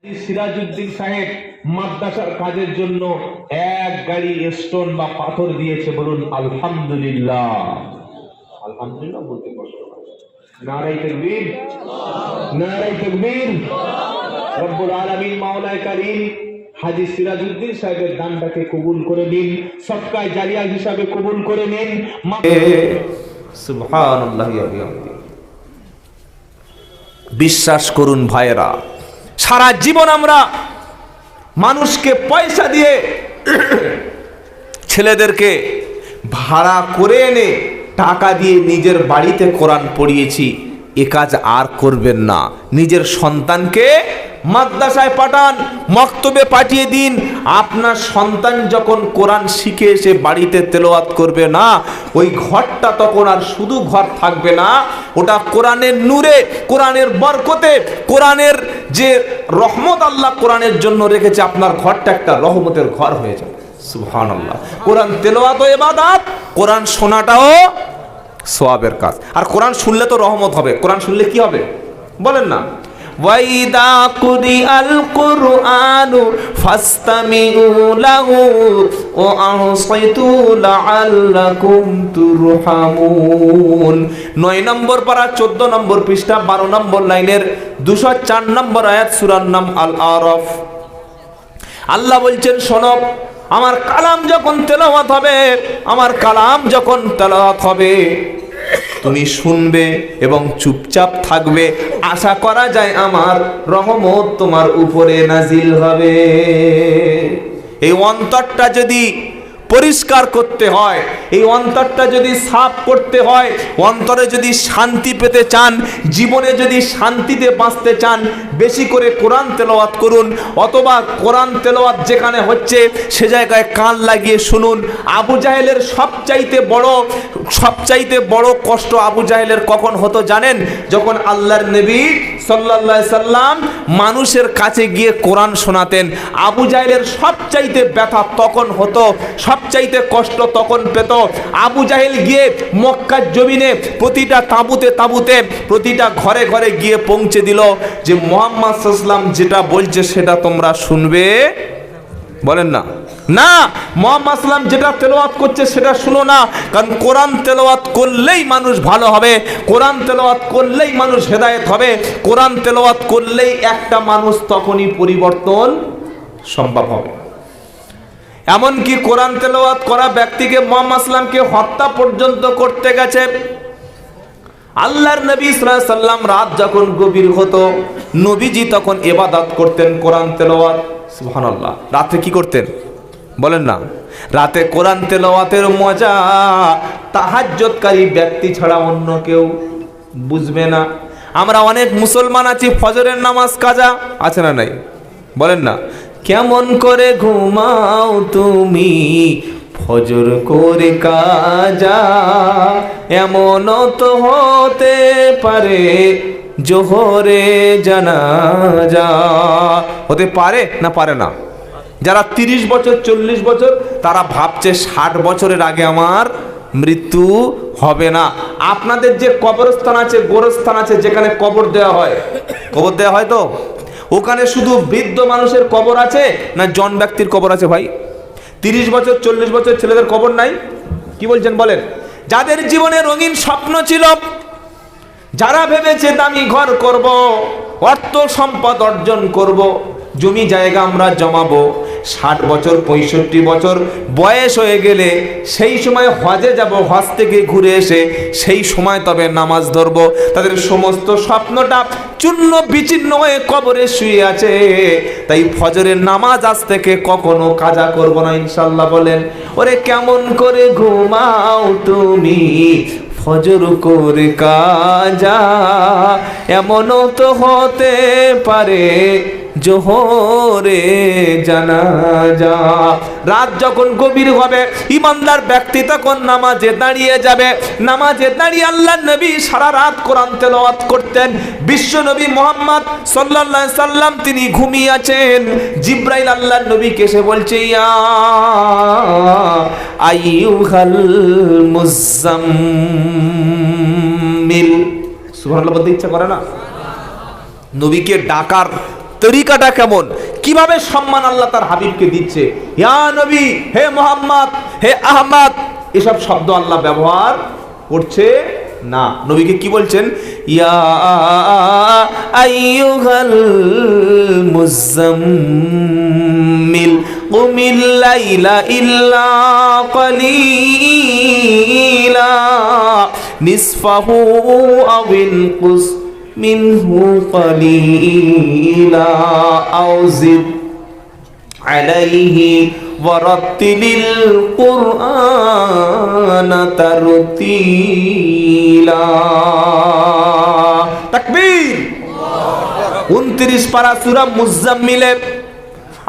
সিরাজউদ্দিন সাহেব মাদ্রাসার কাজের জন্য এক গাড়ি স্টোন বা পাথর দিয়েছে, বলুন আলহামদুলিল্লাহ। আলহামদুলিল্লাহ বলতে কষ্ট হয়। নারায়ে তাকবীর, নারায়ে তাকবীর। রব্বুল আলামিন মাওলায়ে কারীম হাজী সিরাজউদ্দিন সাহেবের দানটাকে কবুল করে নিন, সদকায়ে জারিয়া হিসাবে কবুল করে নিন। সুবহানাল্লাহ। বিশ্বাস করুন ভাইয়েরা, সারা জীবন আমরা মানুষকে পয়সা দিয়ে ছেলেদেরকে ভাড়া করে এনে টাকা দিয়ে নিজের বাড়িতে কোরআন পড়িয়েছি। এ কাজ আর করবেন না। নিজের সন্তানকে মাদ্রাসায় পাঠান, মক্তবে পাঠিয়ে দিন। আপনার সন্তান যখন কোরআন শিখে এসে বাড়িতে তেলাওয়াত করবে না, ওই ঘরটা তখন আর শুধু ঘর থাকবে না, ওটা কোরআনের নূরে, কোরআনের বরকতে, কোরআনের যে রহমত আল্লাহ কোরআনের জন্য রেখেছে, আপনার ঘরটা একটা রহমতের ঘর হয়ে যাবে। সুবহানাল্লাহ। কোরআন তেলাওয়াত ও ইবাদত, কোরআন শোনাটাও সওয়াবের কাজ। আর কোরআন শুনলে তো রহমত হবে। কোরআন শুনলে কি হবে বলেন না? ওয়াইদা কুরিআল কুরআনু ফাসতামিউ লাহু ওয়া আনসাইতু লাআল্লাকুম তুরহামুন। 9 নম্বর পারা 14 নম্বর পৃষ্ঠা 12 নম্বর লাইনের 204 নম্বর আয়াত, সূরার নাম আল আরাফ। আল্লাহ বলছেন, শোনো, আমার কালাম যখন তেলাওয়াত হবে, আমার কালাম যখন তেলাওয়াত হবে, তুমি শুনবে এবং চুপচাপ থাকবে। আশা করা যায় আমার রহমত তোমার উপরে নাজিল হবে। এই অন্তরটা যদি পরিষ্কার করতে হয়, এই অন্তরটা যদি সাফ করতে হয়, অন্তরে যদি শান্তি পেতে চান, জীবনে যদি শান্তিতে বাঁচতে চান, বেশি করে কোরআন তেলাওয়াত করুন। অথবা কোরআন তেলাওয়াত যেখানে হচ্ছে সে জায়গায় কান লাগিয়ে শুনুন। আবু জাহেলের সবচাইতে বড় কষ্ট আবু জাহেলের কখন হতো জানেন? যখন আল্লাহর নবী সাল্লাল্লাহু আলাইহি সাল্লাম মানুষের কাছে গিয়ে কোরআন শোনাতেন। আবু জাহেলের সবচাইতে ব্যথা তখন হতো, সবচাইতে কষ্ট তখন পেত। আবু জাহেল গিয়ে মক্কার জমিনে প্রতিটা তাঁবুতে তাঁবুতে, প্রতিটা ঘরে ঘরে গিয়ে পৌঁছে দিল যে মুহাম্মদ সাল্লাল্লাহু আলাইহি ওয়াসাল্লাম যেটা বলছে সেটা তোমরা শুনবে। বলেন না, না, মুহাম্মদ সাল্লাল্লাহু আলাইহি ওয়াসাল্লাম যেটা তেলাওয়াত করছে সেটা শুনো না। কারণ কোরআন তেলাওয়াত করলেই মানুষ ভালো হবে, কোরআন তেলাওয়াত করলেই মানুষ হেদায়েত হবে, কোরআন তেলাওয়াত করলেই একটা মানুষ তখনই পরিবর্তন সম্ভব হবে। এমনকি কোরআন তেলাওয়াত করা ব্যক্তিকে মুহাম্মদ সাল্লাল্লাহু আলাইহি ওয়াসাল্লামকে হত্যা পর্যন্ত করতে গেছে। আল্লাহর নবী সাল্লাল্লাহু আলাইহি ওয়াসাল্লাম রাত যখন গভীর হতো, নবীজি তখন ইবাদত করতেন, কোরআন তেলাওয়াত। সুবহানাল্লাহ। রাতে কি করতেন বলেন না? রাতে কোরআন তেলাওয়াতের মজা তাহাজ্জুদকারী ব্যক্তি ছাড়া অন্য কেউ বুঝবে না। আমরা অনেক মুসলমান আছি, ফজরের নামাজ কাজা আছে না নাই? বলেন না, কেমন করে ঘুমাও তুমি ফজর করে কাজা, এমন তো হতে পারে জোহরে জানাজা। হতে পারে না পারে না? যারা 30 বছর 40 বছর তারা ভাবছে 60 বছরের আগে আমার মৃত্যু হবে না। আপনাদের যে কবরস্থান আছে, গোরস্থান আছে, যেখানে কবর দেওয়া হয় তো ওখানে শুধু বৃদ্ধ মানুষের কবর আছে না জন ব্যক্তির কবর আছে? ভাই, 30 বছর 40 বছর ছেলেদের কবর নাই? কি বলছেন বলেন? যাদের জীবনে রঙিন স্বপ্ন ছিল, যারা ভেবেছে দামি ঘর করব, অর্থ সম্পদ অর্জন করব, জমি জায়গা আমরা জমাবো, 60 বছর 65 বছর বয়স হয়ে গেলে সেই সময় হজে যাব, হজ থেকে ঘুরে এসে সেই সময় তবে নামাজ ধরবো, তাদের সমস্ত স্বপ্নটা চূর্ণ বিচ্ছিন্ন হয়ে কবরে শুয়ে আছে। তাই ফজরের নামাজ আজ থেকে কখনো কাজা করব না ইনশাআল্লাহ। বলেন, ওরে কেমন করে ঘুমাও তুমি ফজর করে কাজা, এমনও তো হতে পারে জোহরে জানাজা। রাত যখন গভীর হবে, ইমানদার ব্যক্তি তখন নামাজে দাঁড়িয়ে যাবে। নামাজে দাঁড়িয়ে আল্লাহর নবী সারা রাত কোরআন তেলাওয়াত করতেন। বিশ্ব নবী মুহাম্মদ সাল্লাল্লাহু আলাইহি সাল্লাম তিনি ঘুমিয়ে আছেন। জিবরাইল আল্লাহর নবীকে এসে বলছে, ইয়া আইয়ুহাল মুজাম্মিল। সুবহানাল্লাহ বলতে ইচ্ছা করে না? নবীকে ডাকার তরিকাটা কেমন, কিভাবে সম্মান আল্লাহ তার হাবিবকে দিচ্ছে। ইয়া নবী, হে মোহাম্মদ, হে আহমদ, এসব শব্দ আল্লাহ ব্যবহার করছে না। নবীকে কি বলছেন? ইয়া আইয়ুহাল মুজাম্মিল কুমিল লাইলা ইল্লা কালিলা নিসফাহু আও ইনকুস মিনহু কালিলা আও জিদ আলাইহি ওয়ারাত্তিলিল কুরআনা তারতিলা। তাকবীর। 29 পারা সূরা মুজাম্মিলে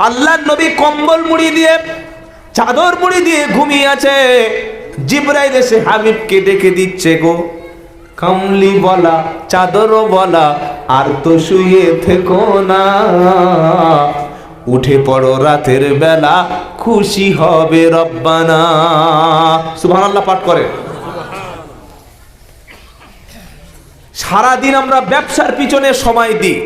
আল্লাহর নবী কম্বল মুড়ি দিয়ে, চাদর মুড়ি দিয়ে ঘুমিয়ে আছে। জিবরাইল এসে হাবিবকে ডেকে দিচ্ছে, গো কামলি বলা, চাদরও বলা, আর তো শুয়ে থেকো না, উঠে পড়ো রাতের বেলা, খুশি হবে রব্বানা। সুবহানাল্লাহ পাঠ করে। সারাদিন আমরা ব্যবসার পিছনে সময় দিই,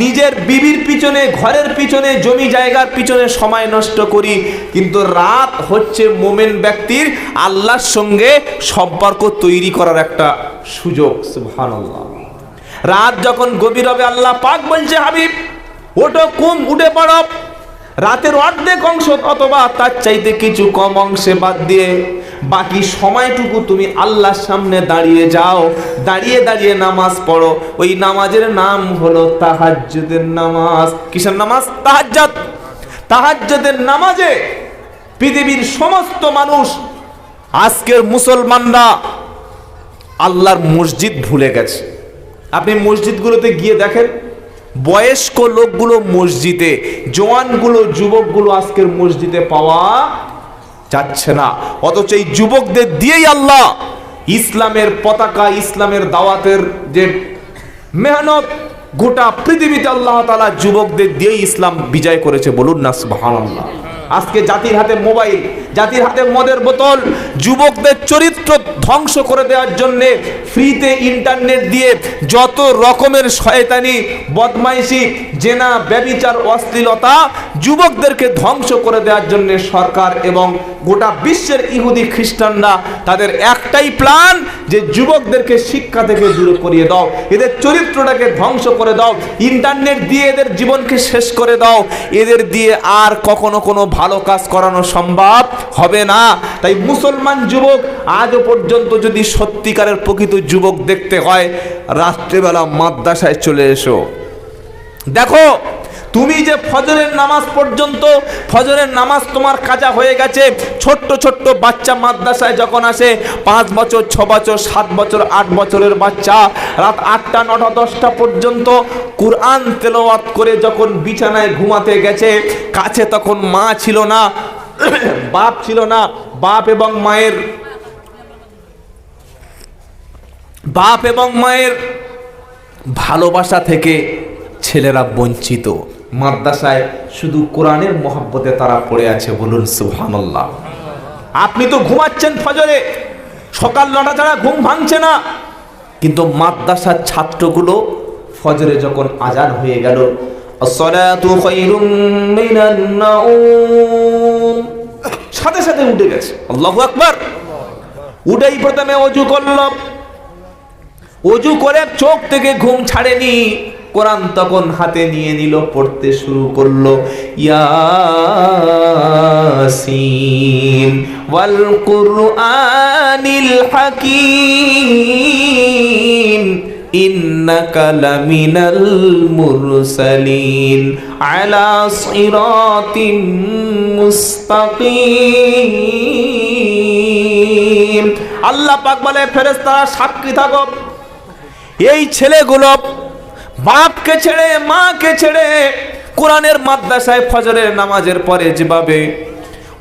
নিজের বিবির পিছনে, ঘরের পিছনে, জমি জায়গার পিছনে সময় নষ্ট করি, কিন্তু রাত হচ্ছে মোমেন ব্যক্তির আল্লাহর সঙ্গে সম্পর্ক তৈরি করার একটা সুযোগ। সুবহানাল্লাহ। রাত যখন গভীর হবে, আল্লাহ পাক বলছে, হাবিব ওঠো, কুম উঠে পড়ো, রাতের অর্ধেক অংশ অথবা তার চাইতে কিছু কম অংশে বাদ দিয়ে বাকি সময়টুকু তুমি আল্লাহর সামনে দাঁড়িয়ে যাও, দাঁড়িয়ে দাঁড়িয়ে নামাজ পড়ো। ওই নামাজের নাম হলো তাহাজ্জুদের নামাজ। কিসের নামাজ? তাহাজ্জুদ। তাহাজ্জুদের নামাজে পৃথিবীর সমস্ত মানুষ, আজকের মুসলমানরা আল্লাহর মসজিদ ভুলে গেছে। আপনি মসজিদগুলোতে গিয়ে দেখেন, বয়স্ক লোকগুলো মসজিদে, জওয়ানগুলো, যুবকগুলো আজকের মসজিদে পাওয়া যাচ্ছে না। অথচ এই যুবকদের দিয়েই আল্লাহ ইসলামের পতাকা, ইসলামের দাওয়াতের যে মেহনত, গোটা পৃথিবীতে আল্লাহ তাআলা যুবকদের দিয়েই ইসলাম বিজয় করেছে। বলুন না সুবহানাল্লাহ। আজকে জাতির হাতে মোবাইল, জাতির হাতে মদের বোতল, যুবকদের চরিত্র ধ্বংস করে দেওয়ার জন্য ফ্রিতে ইন্টারনেট দিয়ে যত রকমের শয়তানি, বদমাইশি, জেনা, ব্যভিচার, অশ্লীলতা যুবকদেরকে ধ্বংস করে দেওয়ার জন্য সরকার এবং গোটা বিশ্বের ইহুদি খ্রিস্টানরা তাদের একটাই প্ল্যান, যে যুবকদেরকে শিক্ষা থেকে দূরে করিয়ে দাও, এদের চরিত্রটাকে ধ্বংস করে দাও, ইন্টারনেট দিয়ে এদের জীবনকে শেষ করে দাও, এদের দিয়ে আর কখনো কোনো ভালো কাজ করানো সম্ভব হবে না। তাই মুসলমান যুবক আজও পর্যন্ত যদি সত্যিকারের প্রকৃত যুবক দেখতে হয়, রাত্রেবেলা মাদ্রাসায় চলে এসো। দেখো, তুমি যে ফজরের নামাজ পর্যন্ত, ফজরের নামাজ তোমার কাজা হয়ে গেছে, ছোট্ট ছোট্ট বাচ্চা মাদ্রাসায় যখন আসে, 5 বছর, 6 বছর, 7 বছর, 8 বছরের বাচ্চা রাত 8টা, 9টা, 10টা পর্যন্ত কুরআন তেলাওয়াত করে যখন বিছানায় ঘুমাতে গেছে, কাছে তখন মা ছিল না, বাপ ছিল না, বাপ এবং মায়ের ভালোবাসা থেকে ছেলেরা বঞ্চিত। মাদ্রাসায় শুধু কোরআনের মহব্বতে তারা পড়ে আছে। বলুন সুবহানাল্লাহ। আপনি তো ঘুমাচ্ছেন ফজরে, সকাল 9টা ছাড়া ঘুম ভাঙছে না, কিন্তু মাদ্রাসার ছাত্রগুলো ফজরে যখন আজান হয়ে গেল, আসসালাতু খায়রুম মিনান নাউম, সাথে সাথে উঠে গেছে। আল্লাহু আকবার। উঠেই প্রথমে ওযু করল, ওযু করে চোখ থেকে ঘুম ছাড়েনি, কোরআন তখন হাতে নিয়ে নিল, পড়তে শুরু করলো, ইয়াসিন ওয়াল কুরআনিল হাকীম ইন্নাকা লামিনাল মুরসালিন আলা সিরাতিম মুস্তাকিম। আল্লাহ পাক বলে, ফেরেশতারা সাক্ষী থাকো, এই ছেলেগুলো বাপকে ছেড়ে, মাকে ছেড়ে কোরআনের মাদ্রাসায় ফজরের নামাজের পরে যেভাবে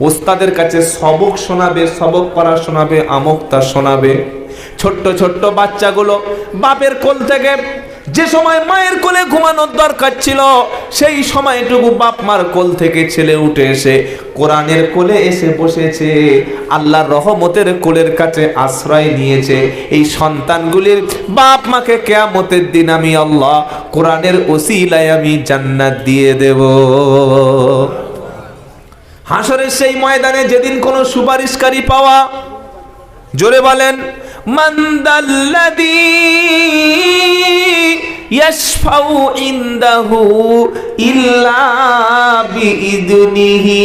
ওস্তাদের কাছে সবক শোনাবে, সবক পড়া শোনাবে, আমোক্তা শোনাবে, ছোট্ট ছোট্ট বাচ্চাগুলো বাপের কোল থেকে যে সময় মায়ের কোলে ঘুমানোর দরকার ছিল সেই সময়টুকু বাপ মার কোল থেকে ছেলে উঠে এসে কোরআনের কোলে এসে বসেছে, আল্লাহর রহমতের কোলের কাছে আশ্রয় নিয়েছে। এই সন্তানগুলির বাপ মাকে কিয়ামতের দিন আমি আল্লাহ কোরআনের ওসিলায় আমি জান্নাত দিয়ে দেব। হাসরের সেই ময়দানে যেদিন কোনো সুপারিশকারী পাওয়া, জোরে বলেন, মানদাল্লাযী ইয়াশফাউ ইনদাহু ইল্লা বিইذনিহি।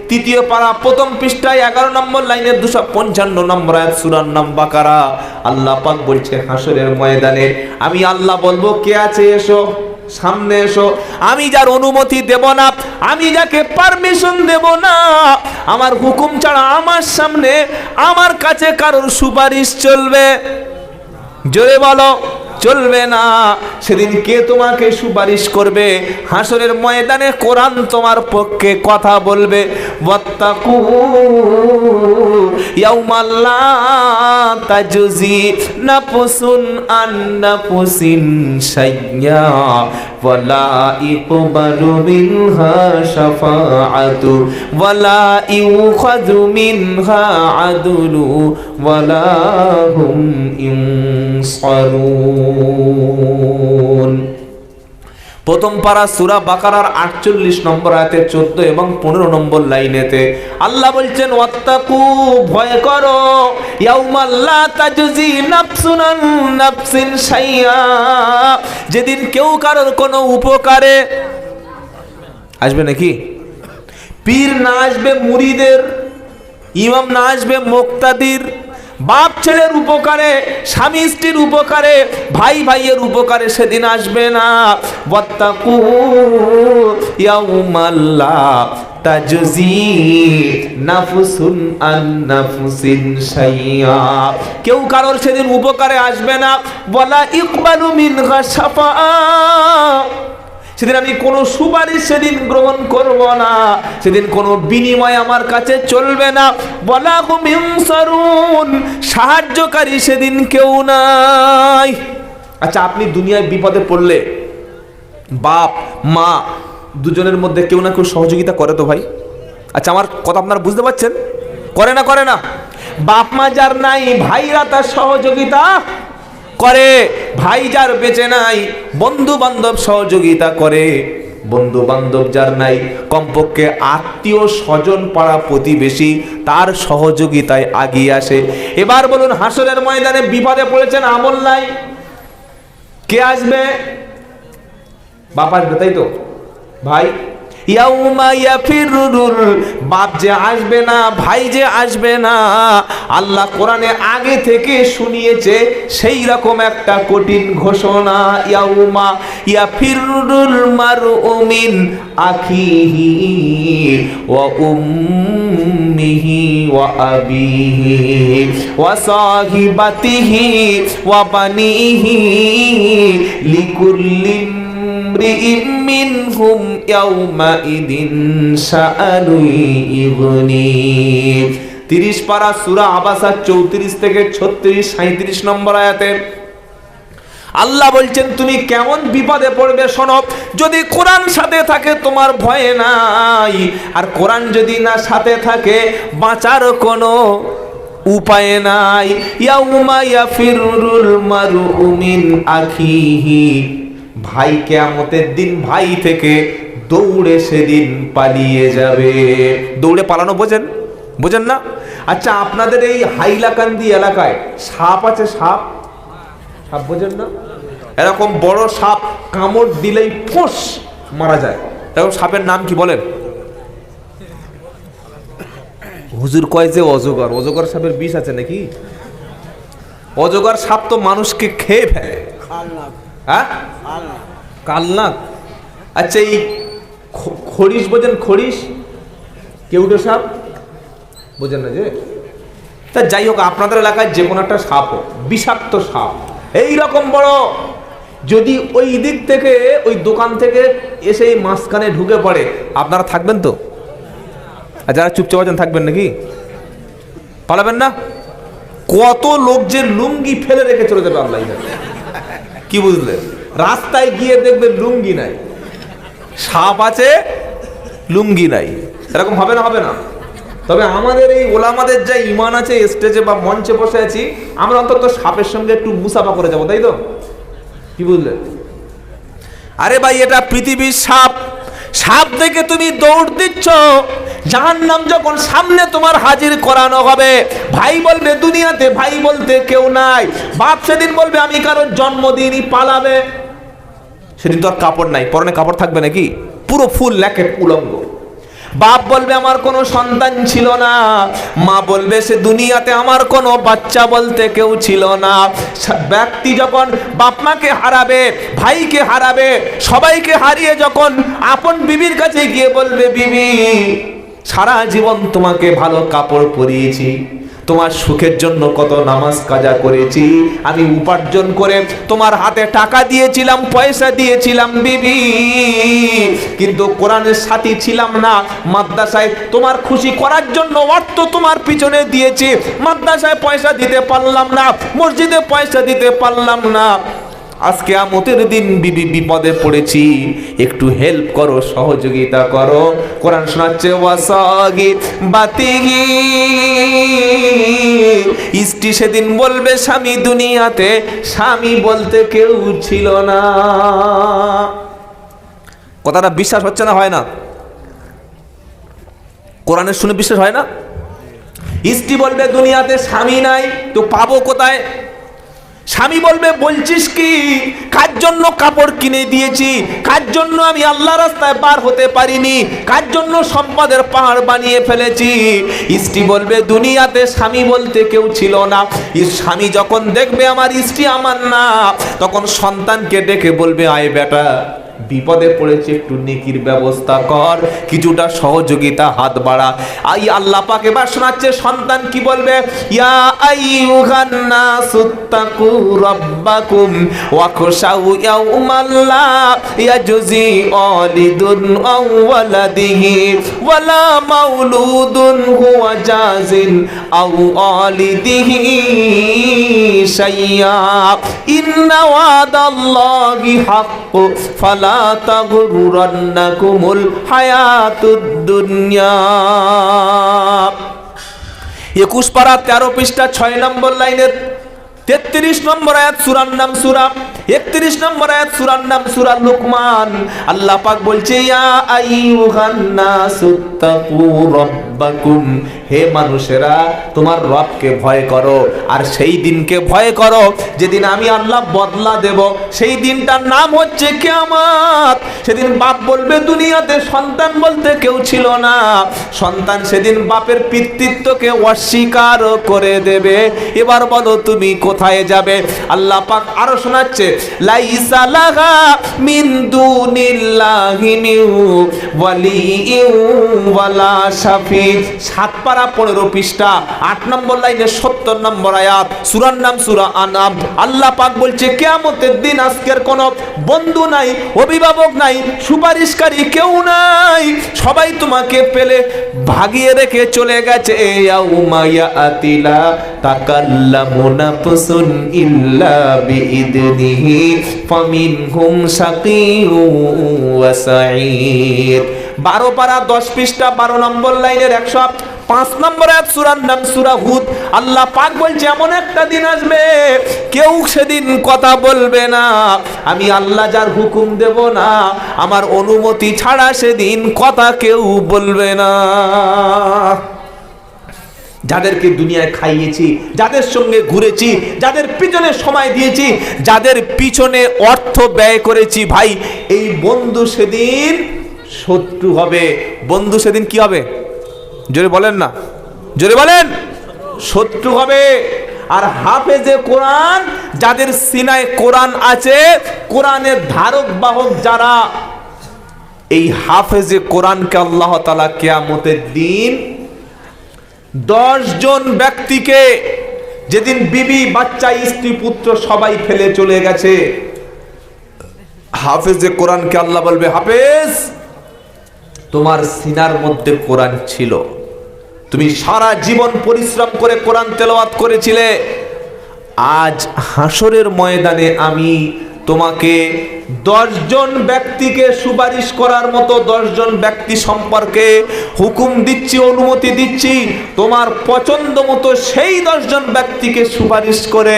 তৃতীয় পারা প্রথম পৃষ্ঠায় 11 নম্বর লাইনের 255 নম্বর আয়াত সূরার নাম বাকারা। আল্লাহ পাক বলছে হাসরের ময়দানে আমি আল্লাহ বলবো, কে আছে এসো, সামনে এসো। আমি যার অনুমতি দেব না, আমি যাকে পারমিশন দেব না, আমার হুকুম ছাড়া আমার সামনে আমার কাছে কারোর সুপারিশ চলবে? জোরে বলো, চলবে না। সেদিন কে তোমাকে সুপারিশ করবে? হাসরের ময়দানে কোরআন তোমার পক্ষে কথা বলবে। ওয়াত্তাকু ইয়াউমাল লা তাজজি নাফসুন আন নাফসিন শাইয়্যা ওয়ালা ইকবালু মিনহা শাফাআতু ওয়ালা ইউখাযু মিনহা আদলু ওয়ালা হুম ইনসারুন। প্রথম পারা সূরা বাকারার 48 নম্বর আয়াতে 14 এবং 15 নম্বর লাইনেতে আল্লাহ বলছেন, ওয়াত্তাকু, ভয় করো, ইয়াউমাল লা তাজজি নাফসুন আন নাফসিন শাইয়্যা, যেদিন কেউ কারোর কোনো উপকারে আসবে নাকি? পীর না আসবে মুরিদের, ইমাম না আসবে মুক্তাদির, বাপ ছেলের উপকারে, স্বামী স্ত্রীর উপকারে, ভাই ভাইয়ের উপকারে সেদিন আসবে না। ওয়াত্তাকু ইয়াউমাল লা তাজজি নাফসুন আন নাফসিন শাইয়্যা, কেউ কারোর সেদিন উপকারে আসবে না। ওয়ালা ইকবালু মিনহা শাফাআ, সেদিন আমি কোনো সুপারিশ সেদিন গ্রহণ করব না, সেদিন কোনো বিনিময় আমার কাছে চলবে না। ওয়ালা হুম ইনসারুন, সাহায্যকারী সেদিন কেউ নাই। আচ্ছা, আপনি দুনিয়ায় বিপদে পড়লে বাপ মা দুজনের মধ্যে কেউ না কেউ সহযোগিতা করে তো ভাই? আচ্ছা, আমার কথা আপনারা বুঝতে পারছেন? করে না? করে না? বাপ মা যার নাই, ভাইরা তার সহযোগিতা করে। ভাই যার বেঁচে নাই, বন্ধু বান্ধব সহযোগিতা করে। বন্ধু বান্ধব যার নাই, কমপক্ষে আত্মীয় স্বজন পাড়া প্রতিবেশী তার সহযোগিতায় আগিয়ে আসে। এবার বলুন, হাসরের ময়দানে বিপদে পড়েছেন, আমল নাই, কে আসবে? বাপ আসবে, তাই তো? ভাই, ইয়াউমা ইয়াফিরুল, বাপ যে আসবে না, ভাই যে আসবে না, আল্লাহ কোরআনে আগে থেকে শুনিয়েছে সেই রকম একটা কঠিন ঘোষণা। ইয়াউমা ইয়াফিরুল মারউ মিন আখিহি ওয়া উম্মিহি ওয়া আবিহি ওয়া সাহিবাতিহি ওয়া বানিহি লিকুল্লি মিনহুম ইয়াউমাইদিন শাআনু ইগনি। 30 পারা সূরা আবাসা 34 থেকে 36 37 নম্বর আয়াতে আল্লাহ বলছেন, তুমি কেমন বিপদে পড়বে শোনো। যদি কোরআন সাথে থাকে তোমার ভয় নাই, আর কোরআন যদি না সাথে থাকে বাঁচার কোনো উপায় নাই। ইয়াউমা ইয়াফিরুল মারউ মিন আখিহি, ভাই কিয়ামতের দিন ভাই থেকে দৌড়ে সেদিন পালিয়ে যাবে। দৌড়ে পালানো বোঝেন? বোঝেন না? আচ্ছা, আপনাদের এই হাইলাকান্দি এলাকায় সাপ আছে, সাপ, সাপ বোঝেন না? এরকম বড় সাপ কামড় দিলেই ফোঁস মারা যায়। এরকম সাপের নাম কি বলেন? হুজুর কয় যে অজগর। অজগর সাপের বিষ আছে নাকি? অজগর সাপ তো মানুষকে খেয়ে ফেলে। হ্যাঁ, কালনাক। আচ্ছা, এই খড়িশ বোঝেন? খড়িশ, কেউটে সাপ বোঝেন না যে? তা যাই হোক, আপনাদের এলাকায় যে কোনো একটা সাপ, বিষাক্ত সাপ এইরকম বড়, যদি ওই দিক থেকে ওই দোকান থেকে এসে এই মাঝখানে ঢুকে পড়ে, আপনারা থাকবেন তো? আর যারা চুপচাপ আছেন থাকবেন নাকি? পালাবেন না? কত লোক যে লুঙ্গি ফেলে রেখে চলে যাবে আল্লাহ জানে। কি বুঝলেন? রাস্তায় গিয়ে দেখবে লুঙ্গি নাই, সাপ আছে লুঙ্গি নাই, এরকম হবে না? হবে না? তবে আমাদের এই ওলামাদের যা ইমান আছে, স্টেজে বা মঞ্চে বসে আছি, আমরা অন্তত সাপের সঙ্গে একটু মুসাফা করে যাবো, তাই তো? কি বুঝলেন? আরে ভাই, এটা পৃথিবীর সাপ। সাপ দেখে তুমি দৌড় দিচ্ছ, জাহান্নাম যখন সামনে তোমার হাজির করানো হবে, ভাই বলবে দুনিয়াতে ভাই বলতে কেউ নাই। বাপ সেদিন বলবে আমি কারোর জন্মদিনই পালাবে। সেদিন তো আর কাপড় নাই, পরনে কাপড় থাকবে নাকি? পুরো ফুল ল্যাকেট উলঙ্গ। বাপ বলবে আমার কোনো সন্তান ছিল না, মা বলবে সে দুনিয়াতে আমার কোনো বাচ্চা বলতে কেউ ছিল না। ব্যক্তি যখন বাপ মাকে হারাবে, ভাইকে হারাবে, সবাইকে হারিয়ে যখন আপন বিবির কাছে গিয়ে বলবে, বিবি সারা জীবন তোমাকে ভালো কাপড় পরিয়েছি, তোমার সুখের জন্য কত নামাজ কাজা করেছি, আমি উপার্জন করে তোমার হাতে টাকা দিয়েছিলাম, পয়সা দিয়েছিলাম বিবি, কিন্তু কোরআনের সাথী ছিলাম না। মাদ্রাসায় তোমার খুশি করার জন্য অর্থ তোমার পিছনে দিয়েছি, মাদ্রাসায় পয়সা দিতে পারলাম না, মসজিদে পয়সা দিতে পারলাম না। আজকে কিয়ামতের দিন বিবি বিপদে পড়েছি, একটু হেল্প করো, সহযোগিতা করো। কোরআন শোনাচ্ছে ওয়াসাগি বাতিহি। স্ত্রী সেদিন বলবে স্বামী দুনিয়াতে স্বামী বলতে কেউ ছিল না। কথাটা বিশ্বাস হচ্ছে না? হয় না? কোরআনের শুনে বিশ্বাস হয় না? স্ত্রী বলবে দুনিয়াতে স্বামী নাই, তো পাবো কোথায়? স্বামী বলবে বলছিস কি, কার জন্য কাপড় কিনে দিয়েছি, কার জন্য আমি আল্লাহ রাস্তায় পার হতে পারিনি, কার জন্য সম্পদের পাহাড় বানিয়ে ফেলেছি। স্ত্রী বলবে দুনিয়াতে স্বামী বলতে কেউ ছিল না। স্বামী যখন দেখবে আমার স্ত্রী আমার না, তখন সন্তানকে ডেকে বলবে আয় বেটা, বিপদে পড়েছে, একটু নেকির ব্যবস্থা কর, কিছুটা সহযোগিতা হাত বাড়া। আই আল্লাহ পাক এবার শোনাচ্ছে সন্তান কি বলবে, ইয়া আইয়ুহান নাসুত্তাকু রাব্বাকুম ওয়া খুশাউ ইয়াউমান লা ইয়াজজি ওয়ালিদুন আও ওয়ালাদিহি ওয়ালা মাউলুদুন হুয়া জাজিন আও ওয়ালিদিহি শাইয়্যা ইন্না ওয়াদাল্লাহি হাক্কু ফালা তাগরুরান্নাকুমুল হায়াতুদ দুনিয়া। 21 পারা 13 পৃষ্ঠা 6 নম্বর লাইনের 33 নম্বর আয়াত, সূরার নাম সূরা 31 নম্বর আয়াত, সূরার নাম সূরা লুকমান। আল্লাহ পাক বলছে ইয়া আইয়ুহান নাসুত্তাকু রাব্বাকুম, হে মানুষেরা তোমার রবকে ভয় করো, আর সেই দিনকে ভয় করো যেদিন আমি আল্লাহ বদলা দেব। সেই দিনটার নাম হচ্ছে কিয়ামত। সেদিন বাপ বলবে দুনিয়াতে সন্তান বলতে কেউ ছিল না, সন্তান সেদিন বাপের পিতৃত্বকে অস্বীকার করে দেবে। এবার বলো তুমি কোথায় যাবে? আল্লাহ পাক আরো শোনাচ্ছে লাইসা লাহা মিন দুনিল্লাহি মিন ওয়ালিয়্যিন ওয়ালা শাফি। 7 পারা 15 পৃষ্ঠা 8 নম্বর লাইনে 70 নম্বর আয়াত, সূরার নাম সূরা আনআম। আল্লাহ পাক বলছে কিয়ামতের দিন আজকের কোনো বন্ধু নাই, অভিভাবক নাই, সুপারিশকারী কেউ নাই, সবাই তোমাকে পেলে ভাগিয়ে রেখে চলে গেছে। ইয়াউমা ইয়াতিলা তাকাল্লামু নাফসুন ইল্লা বিইদনিহি ফামিনহুম শাকিয়্যুন ওয়া সাঈদ। 12 পারা 10 পৃষ্ঠা 12 নম্বর লাইনের 105 নম্বর আয়াত, সূরার নাম সূরা হুদ। আল্লাহ পাক বলছে এমন একটা দিন আসবে কেউ সেদিন কথা বলবে না, আমি আল্লাহ যার হুকুম দেব না, আমার অনুমতি ছাড়া সেদিন কথা কেউ বলবে না। যাদেরকে দুনিয়ায় খাইয়েছি, যাদের সঙ্গে ঘুরেছি, যাদের পিছনে সময় দিয়েছি, যাদের পিছনে অর্থ ব্যয় করেছি, ভাই এই বন্ধু সেদিন শত্রু হবে। বন্ধু সেদিন কি হবে? জোরে বলেন না, জোরে বলেন। শত্রু হবে। আর হাফেজে কোরআন, যাদের সিনায় কোরআন আছে, কোরআনের ধারক বাহক যারা, এই হাফেজে কোরআনকে আল্লাহ তাআলা কিয়ামতের দিন 10 জন ব্যক্তিকে, যেদিন বিবি বাচ্চা স্ত্রী পুত্র সবাই ফেলে চলে গেছে, হাফেজে কোরআনকে আল্লাহ বলবে হাফেজ তোমার সিনার মধ্যে কোরআন ছিল, তুমি সারা জীবন পরিশ্রম করে কোরআন তেলাওয়াত করেছিলে, আজ হাসরের ময়দানে আমি তোমাকে 10 জন ব্যক্তিকে সুপারিশ করার মতো 10 জন ব্যক্তি সম্পর্কে হুকুম দিচ্ছি, অনুমতি দিচ্ছি। তোমার পছন্দ মতো সেই 10 জন ব্যক্তিকে সুপারিশ করে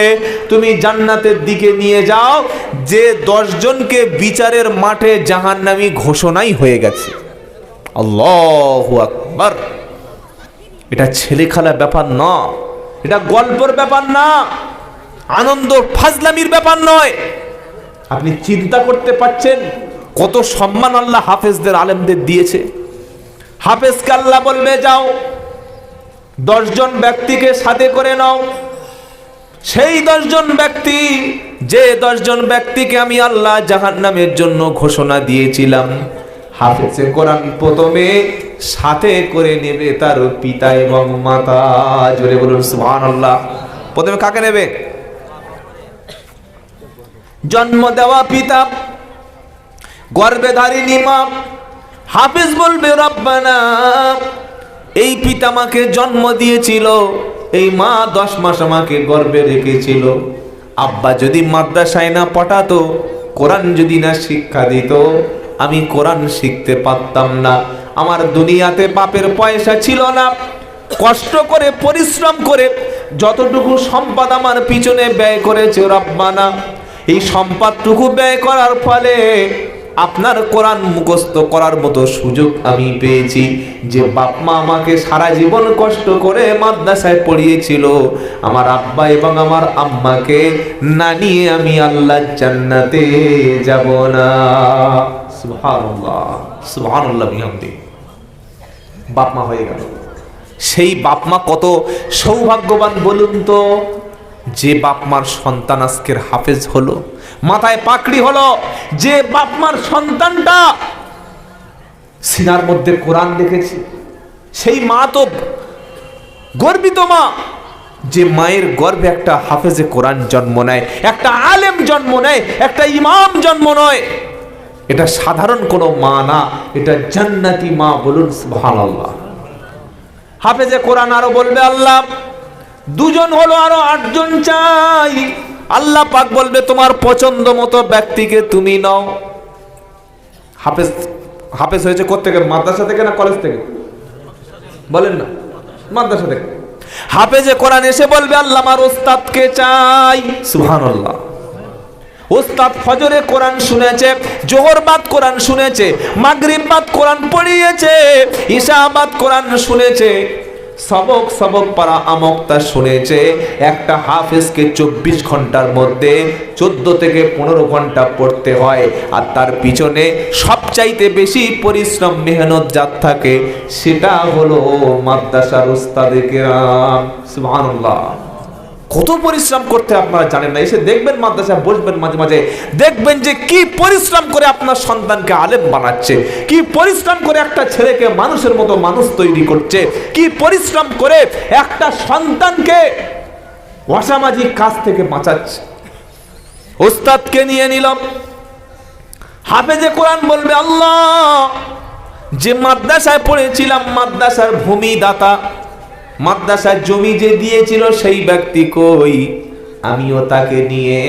তুমি জান্নাতের দিকে নিয়ে যাও, যে 10 জনকে বিচারের মাঠে জাহান্নামী ঘোষণাই হয়ে গেছে। আল্লাহু আকবার। এটা ছেলেখেলা ব্যাপার না, এটা গল্পের ব্যাপার না, আনন্দ ফাজলামির ব্যাপার নয়। আপনি চিন্তা করতে পারছেন কত সম্মান আল্লাহ হাফেজদের, আলেমদের দিয়েছে। হাফেজকে আল্লাহ বলবে যাও 10 জন ব্যক্তিকে সাথে করে নাও। সেই 10 জন ব্যক্তি, যে 10 জন ব্যক্তিকে আমি আল্লাহ জাহান্নামের জন্য ঘোষণা দিয়েছিলাম, হাফেজে কোরআন প্রথমে সাথে করে নেবে তার পিতা এবং মাতা। জোরে বলুন সুবহানাল্লাহ। প্রথমে কাকে নেবে? জন্ম দেওয়া পিতা, গর্ভধারিণী মা। হাফেজ বলবে রব্বানা, এই পিতা আমাকে জন্ম দিয়েছিল, এই মা 10 মাস আমাকে গর্ভে রেখেছিল। আব্বা যদি মাদ্রাসায় না পাঠাতো, কোরআন যদি না শিক্ষা দিত, আমি কোরআন শিখতে পারতাম না। আমার দুনিয়াতে বাপের পয়সা ছিল না, কষ্ট করে পরিশ্রম করে যতটুকু সম্পদ আমার পিছনে ব্যয় করেছে রব্বানা, এই সম্পদটুকু ব্যয় করার ফলে আপনার কোরআন মুখস্থ করার মতো সুযোগ আমি পেয়েছি। যে বাপ মা আমাকে সারা জীবন কষ্ট করে মাদ্রাসায় পড়িয়েছিল, আমার আব্বা এবং আমার আম্মাকে না নিয়ে আমি আল্লাহর জান্নাতে যাব না। সুবহানাল্লাহ, সুবহানাল্লাহ বিহামদি। বাপ মা হয়ে গেল। সেই বাপ মা কত সৌভাগ্যবান বলুন তো, যে বাপ মার সন্তান আজকের হাফেজ হলো, মাথায় পাকড়ি হলো। যে বাপ মার সন্তানটা সিনার মধ্যে কোরআন দেখেছে, সেই মা তো গর্বিত মা। যে মায়ের গর্ভে একটা হাফেজে কোরআন জন্ম নেয়, একটা আলেম জন্ম নেয়, একটা ইমাম জন্ম নয়, এটা সাধারণ কোনো মা না, এটা জান্নাতি মা। বলুন সুবহানাল্লাহ। হাফেজে কোরআন আরো বলবে আল্লাহ 2 জন হলো, আরো 8 জন চাই। আল্লাহ পাক বলবে তোমার পছন্দ মতো ব্যক্তিকে তুমি নাও। হাফেজ হয়েছে কোত্থেকে? মাদ্রাসা থেকে না কলেজ থেকে? বলেন না, মাদ্রাসা থেকে। হাফেজে কোরআন এসে বলবে আল্লাহ আমার ওস্তাদকে চাই। সুবহানাল্লাহ। ওস্তাদ ফজরে কোরআন শুনেছে, জোহর বাদ কোরআন শুনেছে, মাগরিব বাদ কোরআন পড়িয়েছে, ইশা বাদ কোরআন শুনেছে, সবক পারা আমক্তা শুনেছে। একটা হাফেজকে 24 ঘন্টার মধ্যে 14 থেকে 15 ঘন্টা পড়তে হয়। আর তার পিছনে সবচাইতে বেশি পরিশ্রম মেহনত যার থাকে, সেটা হলো মাদ্রাসার উস্তাদে কেরাম। সুবহানাল্লাহ। কত পরিশ্রম করতে আপনারা জানেন না। এসে দেখবেন মাদ্রাসায় বসবেন, মাঝে মাঝে দেখবেন যে কি পরিশ্রম করে আপনার সন্তানকে আলেম বানাচ্ছে, কি পরিশ্রম করে একটা ছেলেকে মানুষের মতো মানুষ তৈরি করছে, কি পরিশ্রম করে একটা সন্তানকে অসামাজিক কাজ থেকে বাঁচাচ্ছে। ওস্তাদকে নিয়ে নিলাম। হাফেজে কোরআন বলবে আল্লাহ যে মাদ্রাসায় পড়েছিলাম, মাদ্রাসার ভূমিদাতা, মাদ্রাসার জমি যে দিয়েছিল সেই ব্যক্তি কই? আমিও তাকে নিয়ে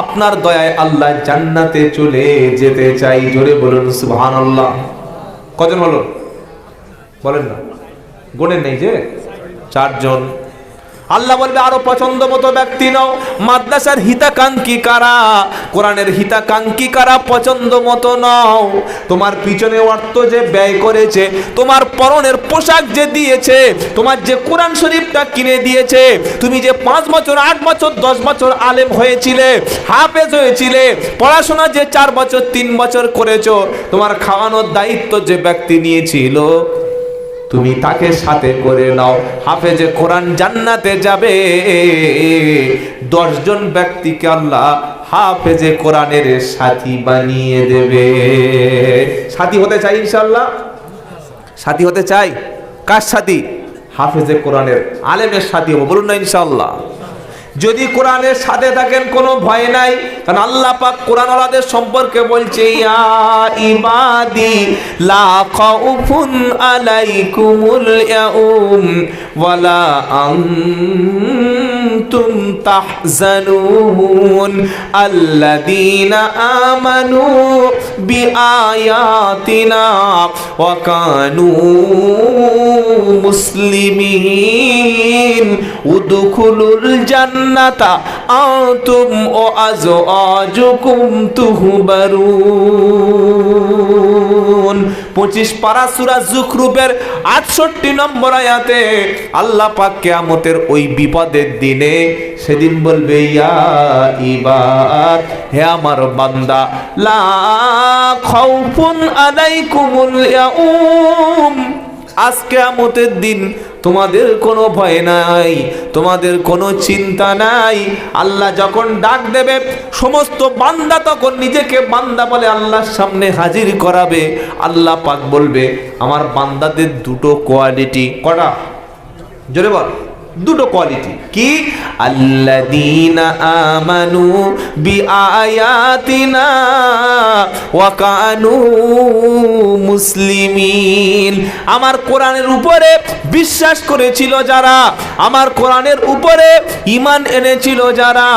আপনার দয়ায় আল্লাহ জান্নাতে চলে যেতে চাই। জোরে বলুন সুবহানাল্লাহ। কজন হলো বলেন না? গোনেন নেই যে 4 জন। আল্লাহ বলবে আরো পছন্দ মতো ব্যক্তি নাও। মাদ্রাসার হিতাকাঙ্ক্ষী কারা, কোরআনের হিতাকাঙ্ক্ষী কারা, পছন্দ মতো নাও। তোমার পিছনে অর্থ যে ব্যয় করেছে, তোমার পরনের পোশাক যে দিয়েছে, তোমার যে কোরআন শরীফটা কিনে দিয়েছে, তুমি যে 5 বছর 8 বছর 10 বছর আলেম হয়েছিলে, হাফেজ হয়েছিলে, পড়াশোনা যে 4 বছর 3 বছর করেছো, তোমার খাওয়ানোর দায়িত্ব যে ব্যক্তি নিয়েছিল, তুমি তাকে সাথে করে নাও। হাফেজে কোরআন জান্নাতে যাবে। 10 জন ব্যক্তিকে আল্লাহ হাফেজে কোরআনের সাথী বানিয়ে দেবে। সাথী হতে চাই ইনশাআল্লাহ? সাথী হতে চাই। কার সাথী? হাফেজে কোরআনের আলেমের সাথী হবো। বলুন না ইনশাআল্লাহ। যদি কোরআনের সাথে থাকেন কোনো ভয় নাই, কারণ আল্লাহ পাক কোরআন ওয়ালাদের সম্পর্কে বলছে ইয়া ইবাদি লা খাউফুন আলাইকুমুল ইয়াউম ওয়ালা আনতুম তাহজানুন আল্লাযীনা আমানু বিআয়াতিনা ওয়া কানু মুসলিমিন উদখুলুল জান্নাতা আনতুম ওয়া আজওয়াজুকুম তুহবারুন। 25 পারা সূরা যুখরুফের 68 নম্বর আয়াতে আল্লাহ পাক কিয়ামতের ওই বিপদের দিনে সেদিন বলবে ইয়া ইবাদ, হে আমার বান্দা, লা খাউফুন আলাইকুমুল ইয়াউম, আজ কিয়ামতের দিন তোমাদের কোনো ভয় নাই, তোমাদের কোনো চিন্তা নাই। আল্লাহ যখন ডাক দেবে সমস্ত বান্দা তখন নিজেকে বান্দা বলে আল্লাহর সামনে হাজির করাবে। আল্লাহ পাক বলবে আমার বান্দাদের দুটো কোয়ালিটি, কটা? জোরে বল। দুটো কোয়ালিটি কি? আল্লাযীনা আমানু বিআয়াতিনা ওয়া কানু মুসলিমিন, আমার কোরআনের উপরে বিশ্বাস করেছিল যারা, আমার কোরআনের উপরে ঈমান এনেছিল যারা,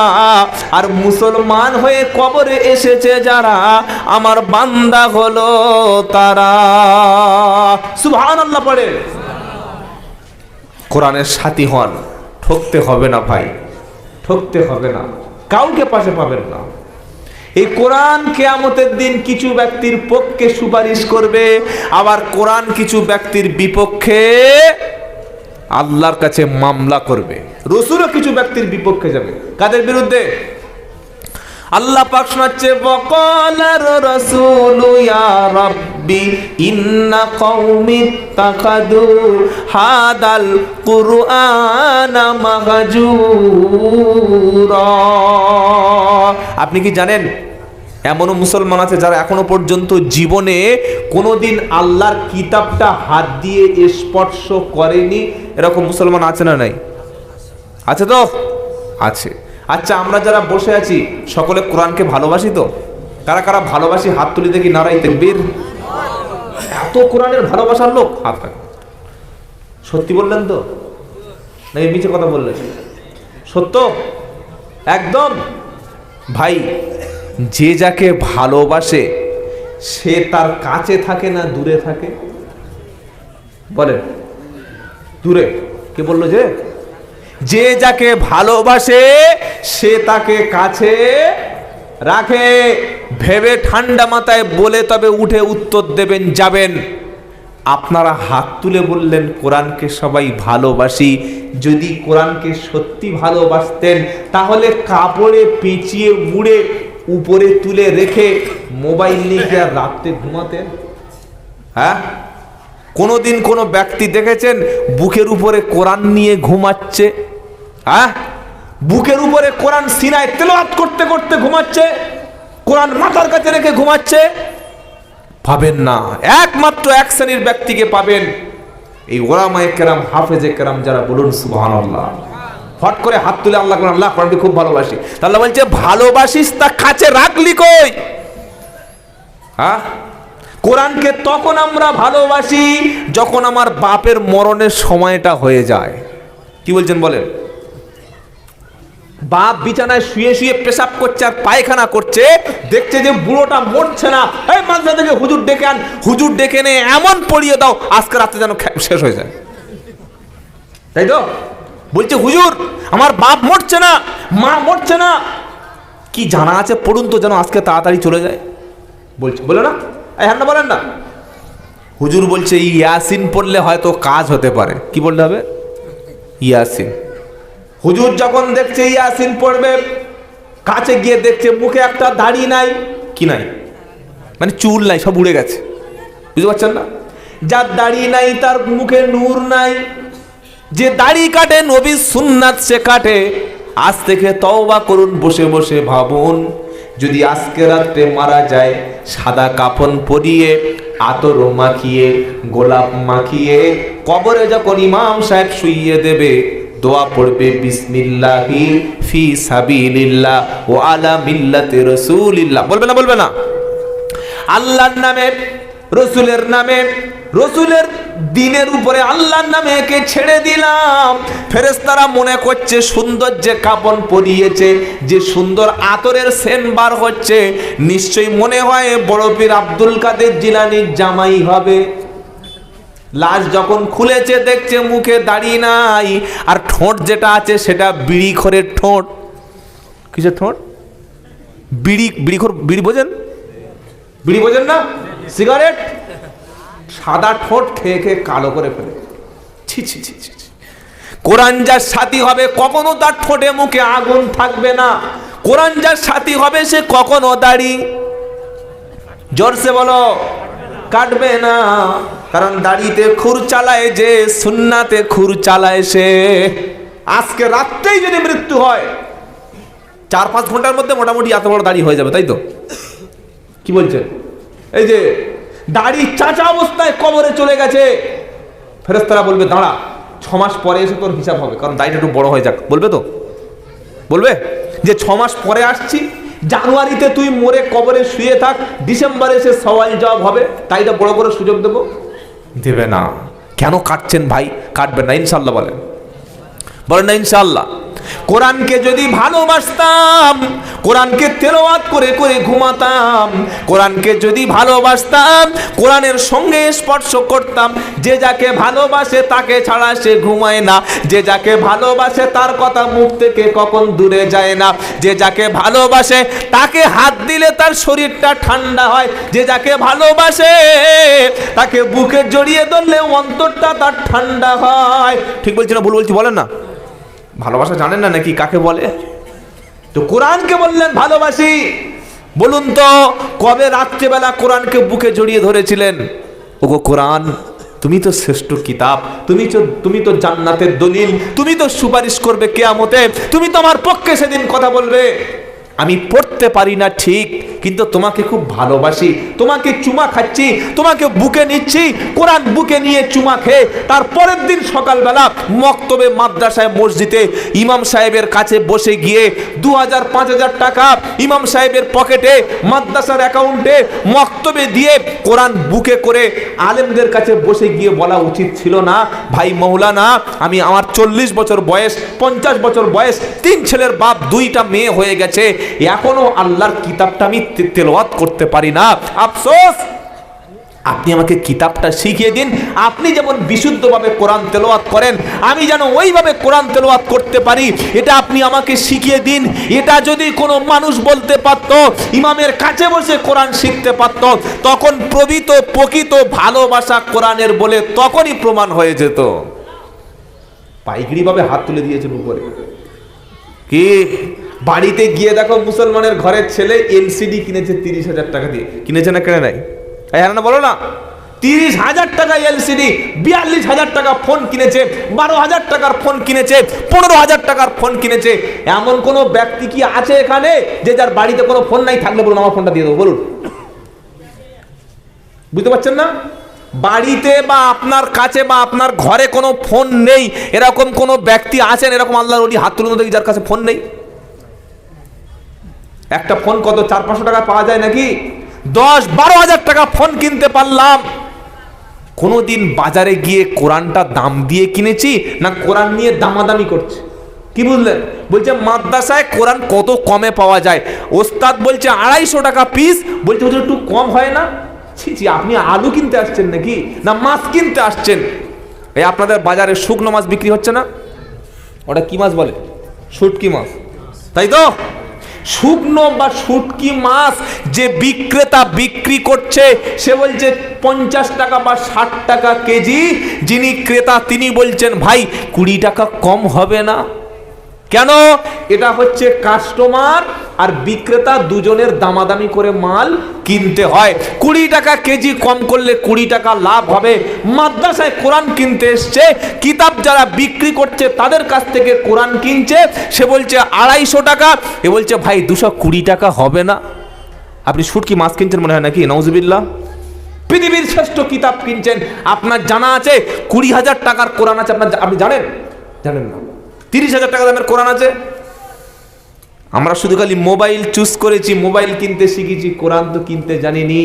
আর মুসলমান হয়ে কবরে এসেছে যারা, আমার বান্দা হলো তারা। সুবহানাল্লাহ পড়ে। কোরআনের সাথী হন, ঠকতে হবে না ভাই, ঠকতে হবে না, কাউকে পাশে পাবেন না। এই কোরআন কিয়ামতের দিন কিছু ব্যক্তির পক্ষে সুপারিশ করবে, আবার কোরআন কিছু ব্যক্তির বিপক্ষে আল্লাহর কাছে মামলা করবে। রাসূলও কিছু ব্যক্তির বিপক্ষে যাবে। কাদের বিরুদ্ধে? আল্লাহ পাক শোনাচ্ছে ওয়াকালার রাসূলু ইয়া রাব্বি ইন্না কওমি তাখাদু হাদাল কুরআনা মাহজুরা। আপনি কি জানেন এমনও মুসলমান আছে যারা এখনো পর্যন্ত জীবনে কোনোদিন আল্লাহর কিতাবটা হাত দিয়ে স্পর্শ করেনি? এরকম মুসলমান আছে না নাই? আছে তো? আছে। আচ্ছা, আমরা যারা বসে আছি সকলে কোরআনকে ভালোবাসি তো? কারা কারা ভালোবাসি হাত তুলি দেখি, নারাই তাকবীর। এত কোরআনের ভালোবাসার লোক হাত রাখ। সত্যি বললেন তো নাকি মিছে কথা বললেন? সত্য একদম। ভাই, যে যাকে ভালোবাসে সে তার কাছে থাকে না দূরে থাকে? বলেন। দূরে। কে বললো? যে যাকে ভালোবাসে সে তাকে কাছে রাখে। ভেবে ঠান্ডা মাথায় বলে তবে উঠে উত্তর দেবেন, যাবেন। আপনারা হাত তুলে বললেন কোরআনকে সবাই ভালোবাসি। যদি কোরআনকে সত্যি ভালোবাসতেন তাহলে কাপড়ে পেঁচিয়ে মুড়ে উপরে তুলে রেখে মোবাইল নিয়ে কি আর রাতে ঘুমাতেন? হ্যাঁ? কোনোদিন কোনো ব্যক্তি দেখেছেন বুকের উপরে কোরআন নিয়ে ঘুমাচ্ছে? হ্যাঁ? বুকের উপরে কোরআন সিনায় তেলাওয়াত করতে করতে ঘুমাচ্ছে, কোরআন মাথার কাছে রেখে ঘুমাচ্ছে? পাবেন না। একমাত্র এক শ্রেণীর ব্যক্তিকে পাবেন, এই ওলামায়ে কেরাম, হাফেজে কেরাম যারা। বলুন সুবহানাল্লাহ। ফট করে হাত তুলে আল্লাহ কোরআন, আল্লাহ কোরআনকে খুব ভালোবাসি। আল্লাহ বলছে ভালোবাসিস তা কাছে রাখলি কই? হ্যাঁ? কোরআনকে তখন আমরা ভালোবাসি যখন আমার বাপের মরণের সময়টা হয়ে যায়। কি বলছেন বলেন? বাপ বিছানায় শুয়ে শুয়ে পেশাব করছে আর পায়খানা করছে, দেখছে যে বুড়োটা মরছে না, এই মাঝে থেকে হুজুর ডেকে আন, হুজুর ডেকে নে এমন পড়িয়ে দাও আজকে রাতে যেন শেষ হয়ে যায়। তাই তো? বলছে হুজুর আমার বাপ মরছে না, মা মরছে না, কি জানা আছে পড়ুন তো যেন আজকে তাড়াতাড়ি চলে যায়। বলছে, বলে না? হ্যাঁ না, বলেন না? হুজুর বলছে ইয়াসিন পড়লে হয়তো কাজ হতে পারে। কি বলতে হবে? ইয়াসিন। হুজুর যখন দেখছে ইয়াসিন পড়বে, কাছে গিয়ে দেখছে মুখে একটা দাড়ি নাই। কি নাই? মানে চুল নাই, সব উড়ে গেছে। বুঝতে পারছেন না? যার দাড়ি নাই তার মুখে নূর নাই। যে দাড়ি কাটে নবীর সুন্নাত সে কাটে। আজ থেকে তওবা করুন, বসে বসে ভাবুন, যদি আজকে রাতে মারা যায় সাদা কাফন পরিয়ে, আতর মাখিয়ে, গোলাপ মাখিয়ে কবরে যখন ইমাম সাহেব শুইয়ে দেবে, দোয়া পড়বে বিসমিল্লাহি ফি সাবিলিল্লাহ ওয়া আলা মিল্লাতি রাসূলিল্লাহ। বলবে না আল্লাহর নামে, রসুলের নামে, রসুলের দিনের উপরে আল্লাহর নামে একে ছেড়ে দিলাম। ফেরেশতারা মনে করছে সুন্দর যে কাপড় পরিয়েছে, যে সুন্দর আতরের সেন বার হচ্ছে, নিশ্চয়ই মনে হয় বড় পীর আব্দুল কাদের জিলানীর জামাই হবে। লাশ যখন খুলেছে দেখছে মুখে দাড়ি নাই, আর ঠোঁট যেটা আছে সেটা বিড়িখোরের ঠোঁট। কিসের ঠোঁট? বিড়িখোর। বিড়ি বোঝেন? বিড়ি বোঝেন না? সিগারেট। সাদা ঠোঁট খেয়ে খেয়ে কালো করে ফেলে। ছি ছি ছি ছি। কোরআন যার সাথী হবে কখনো তার ঠোঁটে মুখে আগুন থাকবে না। কোরআন যার সাথী হবে সে কখনো দাড়ি, জোরসে বলো, কাটবে না। কারণ দাড়িতে খুর চালায় যে, সুন্নাতে খুর চালায় সে। আজকে রাত্রেই যদি মৃত্যু হয় 4-5 ঘন্টার মধ্যে মোটামুটি এত বড় দাড়ি হয়ে যাবে, তাই তো? কি বলছে? এই যে দাড়ি চাচা অবস্থায় কবরে চলে গেছে, ফেরেশতারা বলবে দাঁড়া 6 মাস পরে এসে তোর হিসাব হবে, কারণ দাড়িটা একটু বড় হয়ে যাক। বলবে তো? বলবে যে 6 মাস পরে আসছি, জানুয়ারিতে তুই মরে কবরে শুয়ে থাক, ডিসেম্বরে এসে সওয়াল জবাব হবে, তাই তো বড় করে সুযোগ দেবো? দেবে না। কেন কাটছেন ভাই? কাটবেন না ইনশাল্লাহ। বলেন না ইনশাল্লাহ। কোরআনকে যদি ভালোবাসতাম, কোরআনকে তেলাওয়াত করে করে ঘুমাতাম, কোরআনকে যদি ভালোবাসতাম, কোরআনের সঙ্গে স্পর্শ করতাম, যে যাকে ভালোবাসে তাকে ছাড়া সে ঘুমায় না, যে যাকে ভালোবাসে তার কথা মুখ থেকে কখন দূরে যায় না, যে যাকে ভালোবাসে তাকে হাত দিলে তার শরীরটা ঠান্ডা হয়, যে যাকে ভালোবাসে তাকে বুকে জড়িয়ে ধরলে অন্তরটা তার ঠান্ডা হয়। ঠিক বলছি না ভুল বলছি? বলেন না। ভালোবাসা জানেন না নাকি কাকে বলে? তো কোরআনকে বললেন ভালোবাসি। বলুন তো কবে রাত্রেবেলা কোরআনকে বুকে জড়িয়ে ধরেছিলেন? ওগো কোরআন, তুমি তো শ্রেষ্ঠ কিতাব, তুমি তো জান্নাতের দলিল, তুমি তো সুপারিশ করবে কিয়ামতে, তুমি তো আমার পক্ষে সেদিন কথা বলবে। আমি পড়তে পারি না ঠিক, কিন্তু তোমাকে খুব ভালোবাসি, তোমাকে চুমা খাচ্ছি, তোমাকে বুকে নিচ্ছি। কোরআন বুকে নিয়ে চুমা খেয়ে তারপরের দিন সকালবেলা মক্তবে, মাদ্রাসায়, মসজিদে ইমাম সাহেবের কাছে বসে গিয়ে 2000-5000 টাকা ইমাম সাহেবের পকেটে, মাদ্রাসার অ্যাকাউন্টে, মক্তবে দিয়ে কোরআন বুকে করে আলেমদের কাছে বসে গিয়ে বলা উচিত ছিল না, ভাই মৌলানা, আমি আমার 40 বছর বয়স, 50 বছর বয়স, 3 ছেলের বাপ, 2টা মেয়ে হয়ে গেছে, এখনো আল্লাহর কিতাবটা আমি তেলাওয়াত করতে পারি না। আফসোস, আপনি আমাকে কিতাবটা শিখিয়ে দিন। আপনি যেমন বিশুদ্ধভাবে কোরআন তেলাওয়াত করেন, আমি যেন ওইভাবে কোরআন তেলাওয়াত করতে পারি, এটা আপনি আমাকে শিখিয়ে দিন। এটা যদি কোনো মানুষ বলতে পারত, ইমামের কাছে বসে কোরআন শিখতে পারত, তখন প্রকৃত ভালোবাসা কোরআনের বলে তখনই প্রমাণ হয়ে যেত। পাইকারি ভাবে হাত তুলে দিয়েছেন উপরে। কি বাড়িতে গিয়ে দেখো মুসলমানের ঘরের ছেলে এলসিডি কিনেছে 30,000 টাকা দিয়ে। কিনেছে না কেনে নাই? হ্যাঁ না বলো না? 30,000 টাকা এলসিডি, 42,000 টাকা ফোন কিনেছে, 12,000 টাকার ফোন কিনেছে, 15,000 টাকার ফোন কিনেছে। এমন কোন ব্যক্তি কি আছে এখানে যে যার বাড়িতে কোনো ফোন নাই? থাকলে বলুন আমার ফোনটা দিয়ে দেবো, বলুন। বুঝতে পারছেন না? বাড়িতে বা আপনার কাছে বা আপনার ঘরে কোনো ফোন নেই, এরকম কোনো ব্যক্তি আছেন? এরকম আল্লাহর ওলি হাত তুলুন দেখি যার কাছে ফোন নেই। একটা ফোন কত 400-500 টাকা পাওয়া যায় নাকি? 10-12,000 টাকা ফোন কিনতে পারলাম। কোনোদিন বাজারে গিয়ে কোরআনটা দাম দিয়ে কিনেছি না কোরআন নিয়ে দামাদামি করছে? কি বুঝলেন? বলছে মাদ্রাসায় কোরআন কত কমে পাওয়া যায়, ওস্তাদ বলছে 250 টাকা পিস, বলছে ওদের একটু কম হয় না? ছি, আপনি আলু কিনতে আসছেন নাকি না মাছ কিনতে আসছেন? এই আপনাদের বাজারে শুকনো মাছ বিক্রি হচ্ছে না? ওটা কি মাছ বলে? শুটকি মাছ, তাই তো? শুকনো বা শুটকি মাছ যে বিক্রেতা বিক্রি করছে সে বলছে 50 টাকা বা 60 টাকা কেজি। যিনি ক্রেতা তিনি বলছেন ভাই 20 টাকা কম হবে না? কেন? এটা হচ্ছে কাস্টমার আর বিক্রেতা দুজনের দামাদামি করে মাল কিনতে হয়। 20 টাকা কেজি কম করলে 20 টাকা লাভ হবে। মাদ্রাসায় কোরআন কিনতে এসছে, কিতাব যারা বিক্রি করছে তাদের কাছ থেকে কোরআন কিনছে, সে বলছে 250 টাকা, এ বলছে ভাই 220 টাকা হবে না? আপনি শুটকি মাছ কিনছেন মনে হয় নাকি? নাউজুবিল্লাহ। পৃথিবীর শ্রেষ্ঠ কিতাব কিনছেন। আপনার জানা আছে 20,000 টাকার কোরআন আছে? আপনি জানেন? জানেন না। 30,000 টাকা দামের কোরআন আছে। আমরা শুধু খালি মোবাইল চুজ করেছি, মোবাইল কিনতে শিখেছি, কোরআন তো কিনতে জানিনি।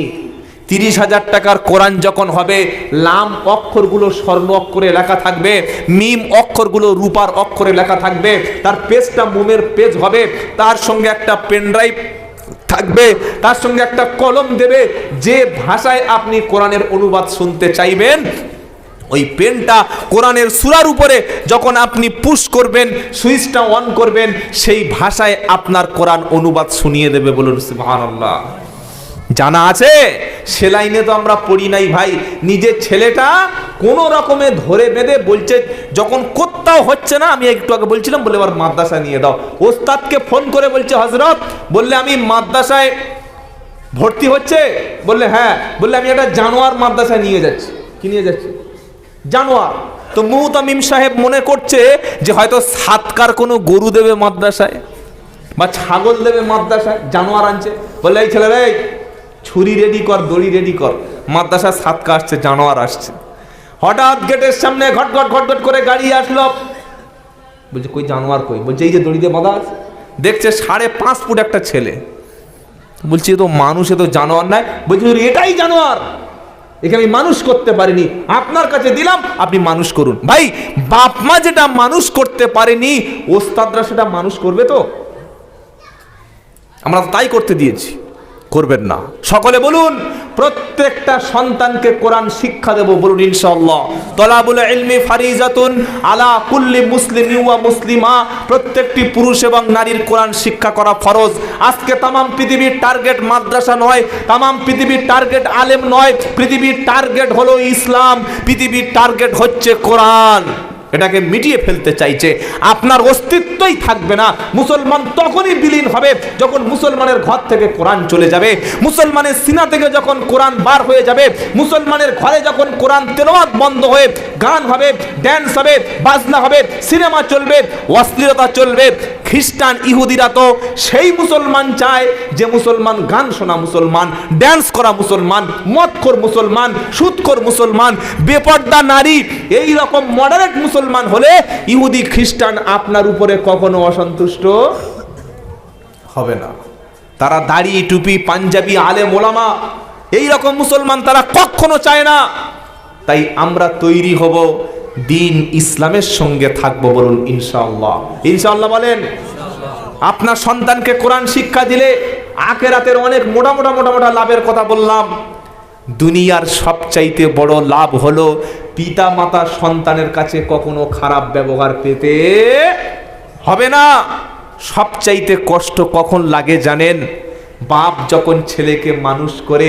30,000 টাকার কোরআন যখন হবে, লাম অক্ষরগুলো স্বর্ণ অক্ষরে লেখা থাকবে, মিম অক্ষরগুলো রূপার অক্ষরে লেখা থাকবে, তার পেজটা মোমের পেজ হবে, তার সঙ্গে একটা পেনড্রাইভ থাকবে, তার সঙ্গে একটা কলম দেবে। যে ভাষায় আপনি কোরআনের অনুবাদ শুনতে চাইবেন, ওই পেনটা কোরআনের সূরার উপরে যখন আপনি পুশ করবেন, সুইচটা অন করবেন, সেই ভাষায় আপনার কোরআন অনুবাদ শুনিয়ে দেবে। বলুন সুবহানাল্লাহ। জানা আছে? সেলাইনে তো আমরা পড়ি নাই ভাই। নিজের ছেলেটা কোন রকমে ধরে বেঁধে বলছে, যখন কোথাও হচ্ছে না, আমি একটু আগে বলছিলাম, বলে এবার মাদ্রাসা নিয়ে দাও। ওস্তাদকে ফোন করে বলছে, হযরত, বললে আমি মাদ্রাসায় ভর্তি হচ্ছে, বললে হ্যাঁ, বললে আমি একটা জানোয়ার মাদ্রাসায় নিয়ে যাচ্ছি। কি নিয়ে যাচ্ছি? জানোয়ার। তো মুহতামিম সাহেব মনে করছে যে হয়তো সাতকার কোনো গরু দেবে মাদ্রাসায় বা ছাগল দেবে মাদ্রাসায়, জানোয়ার আনছে। বললে এই ছেলে রে, ছুরি রেডি কর, দড়ি রেডি কর, মাদ্রাসার সাতকা আসছে, জানোয়ার আসছে। হঠাৎ গেটের সামনে ঘটঘট ঘটঘট করে গাড়ি আসলো। বলছে কই জানোয়ার কই? বলছে এই যে দড়ি দিয়ে বাঁধা আছে। দেখছে 5.5 ফুট একটা ছেলে। বলছে এ তো মানুষ, এ তো জানোয়ার নাই। বলছে এটাই জানোয়ার, একে আমি মানুষ করতে পারিনি, আপনার কাছে দিলাম, আপনি মানুষ করুন। ভাই, বাপ মা যেটা মানুষ করতে পারেনি, ওস্তাদরা সেটা মানুষ করবে তো? আমরা তাই করতে দিয়েছি, করবেন না। সকলে বলুন, প্রত্যেকটা সন্তানকে কোরআন শিক্ষা দেব। বলুন ইনশাআল্লাহ। তলাবুল ইলমি ফারিজাতুন আলা কুল্লি মুসলিমিন ওয়া মুসলিমা। প্রত্যেকটি পুরুষ এবং নারীর কোরআন শিক্ষা করা ফরজ। আজকে তাম পৃথিবীর টার্গেট মাদ্রাসা নয়, তাম পৃথিবীর টার্গেট আলেম নয়, পৃথিবীর টার্গেট হলো ইসলাম, পৃথিবীর টার্গেট হচ্ছে কোরআন। এটাকে মিটিয়ে ফেলতে চাইছে। আপনার অস্তিত্বই থাকবে না। মুসলমান তখনই বিলীন হবে যখন মুসলমানের ঘর থেকে কোরআন চলে যাবে, মুসলমানের সিনা থেকে যখন কোরআন বার হয়ে যাবে, মুসলমানের ঘরে যখন কোরআন তেলাওয়াত বন্ধ হয়ে গান হবে, ড্যান্স হবে, বাজনা হবে, সিনেমা চলবে, অশ্লীলতা চলবে। খ্রিস্টান ইহুদিরা তো সেই মুসলমান চায় যে মুসলমান গান শোনা মুসলমান, ড্যান্স করা মুসলমান, মদখোর মুসলমান, সুদখোর মুসলমান, বেপর্দা নারী। এই রকম মডারেট মুসলমান হলে ইহুদি খ্রিস্টান আপনার উপরে কখনো অসন্তুষ্ট হবে না। তারা দাড়ি, টুপি, পাঞ্জাবি, আলেম ওলামা, এই রকম মুসলমান তারা কখনো চায় না। তাই আমরা তৈরি হব, দিন ইসলামের সঙ্গে থাকবো। বলুন ইনশাআল্লাহ। ইনশাআল্লাহ বলেন। আপনার সন্তানকে কোরআন শিক্ষা দিলে আখিরাতের অনেক মোটা মোটা মোটা মোটা লাভের কথা বললাম। দুনিয়ার সবচাইতে বড় লাভ হলো পিতা মাতা সন্তানের কাছে কখনো খারাপ ব্যবহার পেতে হবে না। সবচাইতে কষ্ট কখন লাগে জানেন? বাপ যখন ছেলেকে মানুষ করে,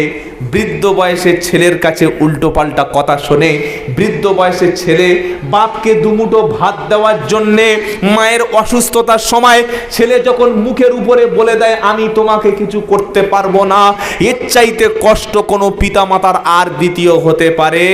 বৃদ্ধ বয়সে ছেলের কাছে উল্টো পাল্টা কথা শোনে, বৃদ্ধ বয়সে ছেলে বাপকে দুমুঠো ভাত দেওয়ার জন্যে মায়ের অসুস্থতার সময় ছেলে যখন মুখের উপরে বলে দেয় আমি তোমাকে কিছু করতে পারবো না, এর চাইতে কষ্ট কোনো পিতামাতার আর দ্বিতীয় হতে পারে?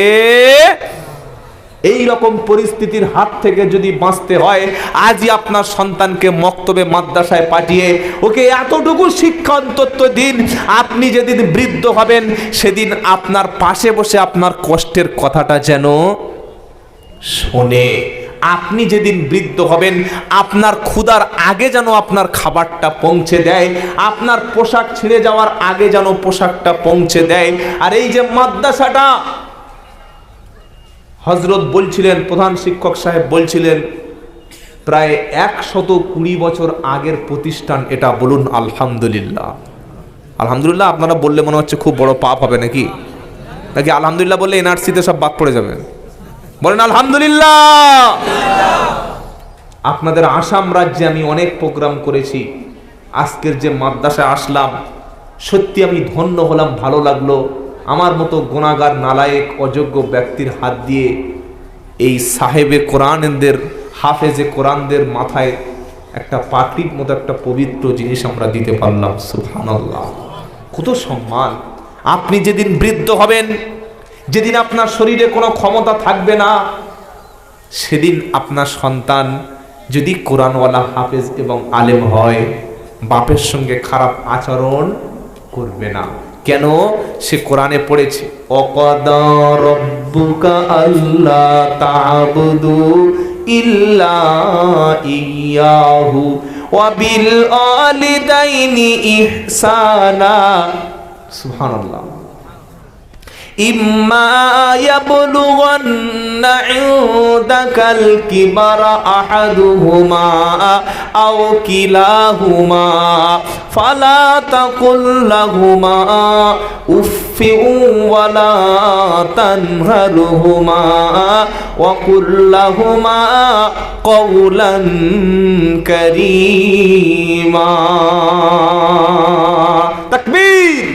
এই রকম পরিস্থিতির হাত থেকে যদি বাঁচতে হয়, আজই আপনার সন্তানকে মক্তবে মাদ্রাসায় পাঠিয়ে ওকে এতটুকু শিক্ষা অন্তত দিন। আপনি যেদিন বৃদ্ধ হবেন সেদিন আপনার পাশে বসে আপনার কষ্টের কথাটা যেন শোনে। আপনি যেদিন বৃদ্ধ হবেন আপনার ক্ষুধার আগে যেন আপনার খাবারটা পৌঁছে দেয়, আপনার পোশাক ছিঁড়ে যাওয়ার আগে যেন পোশাকটা পৌঁছে দেয়। আর এই যে মাদ্রাসাটা, হযরত বলছিলেন, প্রধান শিক্ষক সাহেব বলছিলেন, প্রায় 120 বছর আগের প্রতিষ্ঠান এটা। বলুন আলহামদুলিল্লাহ। আলহামদুলিল্লাহ আপনারা বললে মনে হচ্ছে খুব বড় পাপ হবে নাকি? নাকি আলহামদুলিল্লাহ বললে এনআরসিতে সব বাদ পড়ে যাবে? বলেন আলহামদুলিল্লাহ। আপনাদের আসাম রাজ্যে আমি অনেক প্রোগ্রাম করেছি। আজকের যে মাদ্রাসায় আসলাম, সত্যি আমি ধন্য হলাম, ভালো লাগলো। আমার মতো গুনাহগার, নালায়েক, অযোগ্য ব্যক্তির হাত দিয়ে এই সাহেবে কোরআনদের, হাফেজে কোরআনদের মাথায় একটা পাখির মতো একটা পবিত্র জিনিস আমরা দিতে পারলাম। সুবহানাল্লাহ, কত সম্মান। আপনি যেদিন বৃদ্ধ হবেন, যেদিন আপনার শরীরে কোনো ক্ষমতা থাকবে না, সেদিন আপনার সন্তান যদি কোরআনওয়ালা, হাফেজ এবং আলেম হয়, বাপের সঙ্গে খারাপ আচরণ করবে না। কেন? সে কোরআনে পড়েছে, ওয়াকাদা রাব্বুকা আল্লা তা'বুদু ইল্লা ইয়াহু ওয়াবিল ওয়ালিদাইনি ইহসানা। সুবহানাল্লাহ। ইম্মা ইয়াবলুগান্না ইনদাকাল কিবারা আহাদুহুমা আও কিলাহুমা ফালা তাকুল লাহুমা উফফিন ওয়ালা তানহারহুমা ওয়া কুল লাহুমা কওলান কারীমা। তাকবীর।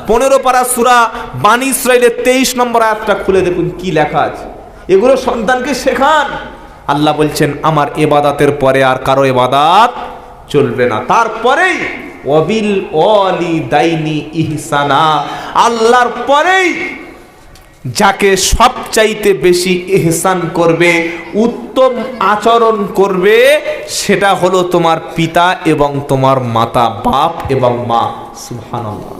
15 পারা সূরা বানী ইসরাইলের 23 নম্বর আয়াতটা খুলে দেখুন কি লেখা আছে। এগুলো সন্তানকে শেখান। আল্লাহ বলছেন আমার ইবাদতের পরে আর কারো ইবাদত চলবে না। তারপরেই ওয়াবিল ওয়ালিদাইনি ইহসানা, আল্লাহর পরেই যাকে সবচাইতে বেশি ইহসান করবে, উত্তম আচরণ করবে, সেটা হলো তোমার পিতা এবং তোমার মাতা, বাপ এবং মা। সুবহানাল্লাহ।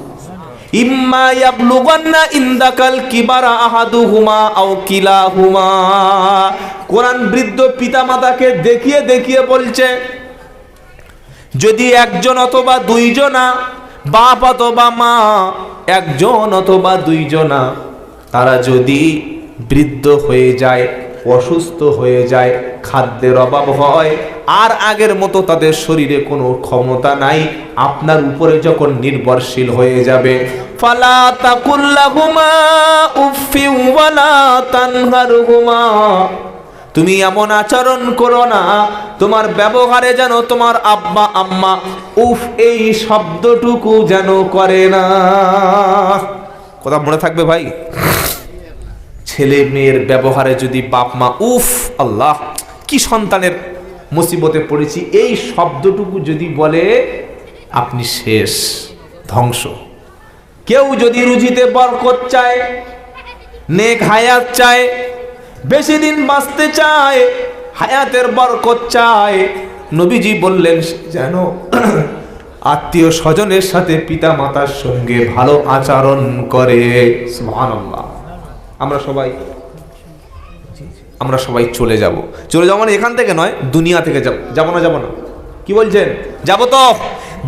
ইম্মা ইয়াবলুগান্না ইনদাকাল কিবারা আহাদুহুমা আও কিলাহুমা। কোরআন বৃদ্ধ পিতামাতাকে দেখিয়ে দেখিয়ে বলছে যদি একজন অথবা দুইজনা, বাপ অথবা মা, একজন অথবা দুইজনা, তারা যদি বৃদ্ধ হয়ে যায়, অসুস্থ হয়ে যায়, খাদ্যের অভাব হয়, আর আগের মতো তাদের শরীরে কোনো ক্ষমতা নাই, আপনার উপরে যখন নির্ভরশীল হয়ে যাবে, ফালা তাকুল লাহুমা উফফিন ওয়ালা তানহারহুমা, তুমি এমন আচরণ করো না তোমার ব্যবহারে যেন তোমার আব্বা আম্মা উফ এই শব্দটুকু যেন করে না। কথা মনে থাকবে ভাই, ছেলে মেয়ের ব্যবহারে যদি বাপ মা উফ, আল্লাহ কি সন্তানের মুসিবতে পড়েছি, এই শব্দটুকু যদি বলে আপনি শেষ, ধ্বংস। কেউ যদি রুজিতে বরকত চায়, নেক হায়াত চায়, বেশি দিন বাঁচতে চায়, হায়াতের বরকত চায়, নবীজি বললেন যেন আত্মীয় স্বজনের সাথে পিতা মাতার সঙ্গে ভালো আচরণ করে। সুবহানাল্লাহ। আমরা সবাই চলে যাব মানে এখান থেকে নয়, দুনিয়া থেকে যাব না কি বলছেন? যাব তো।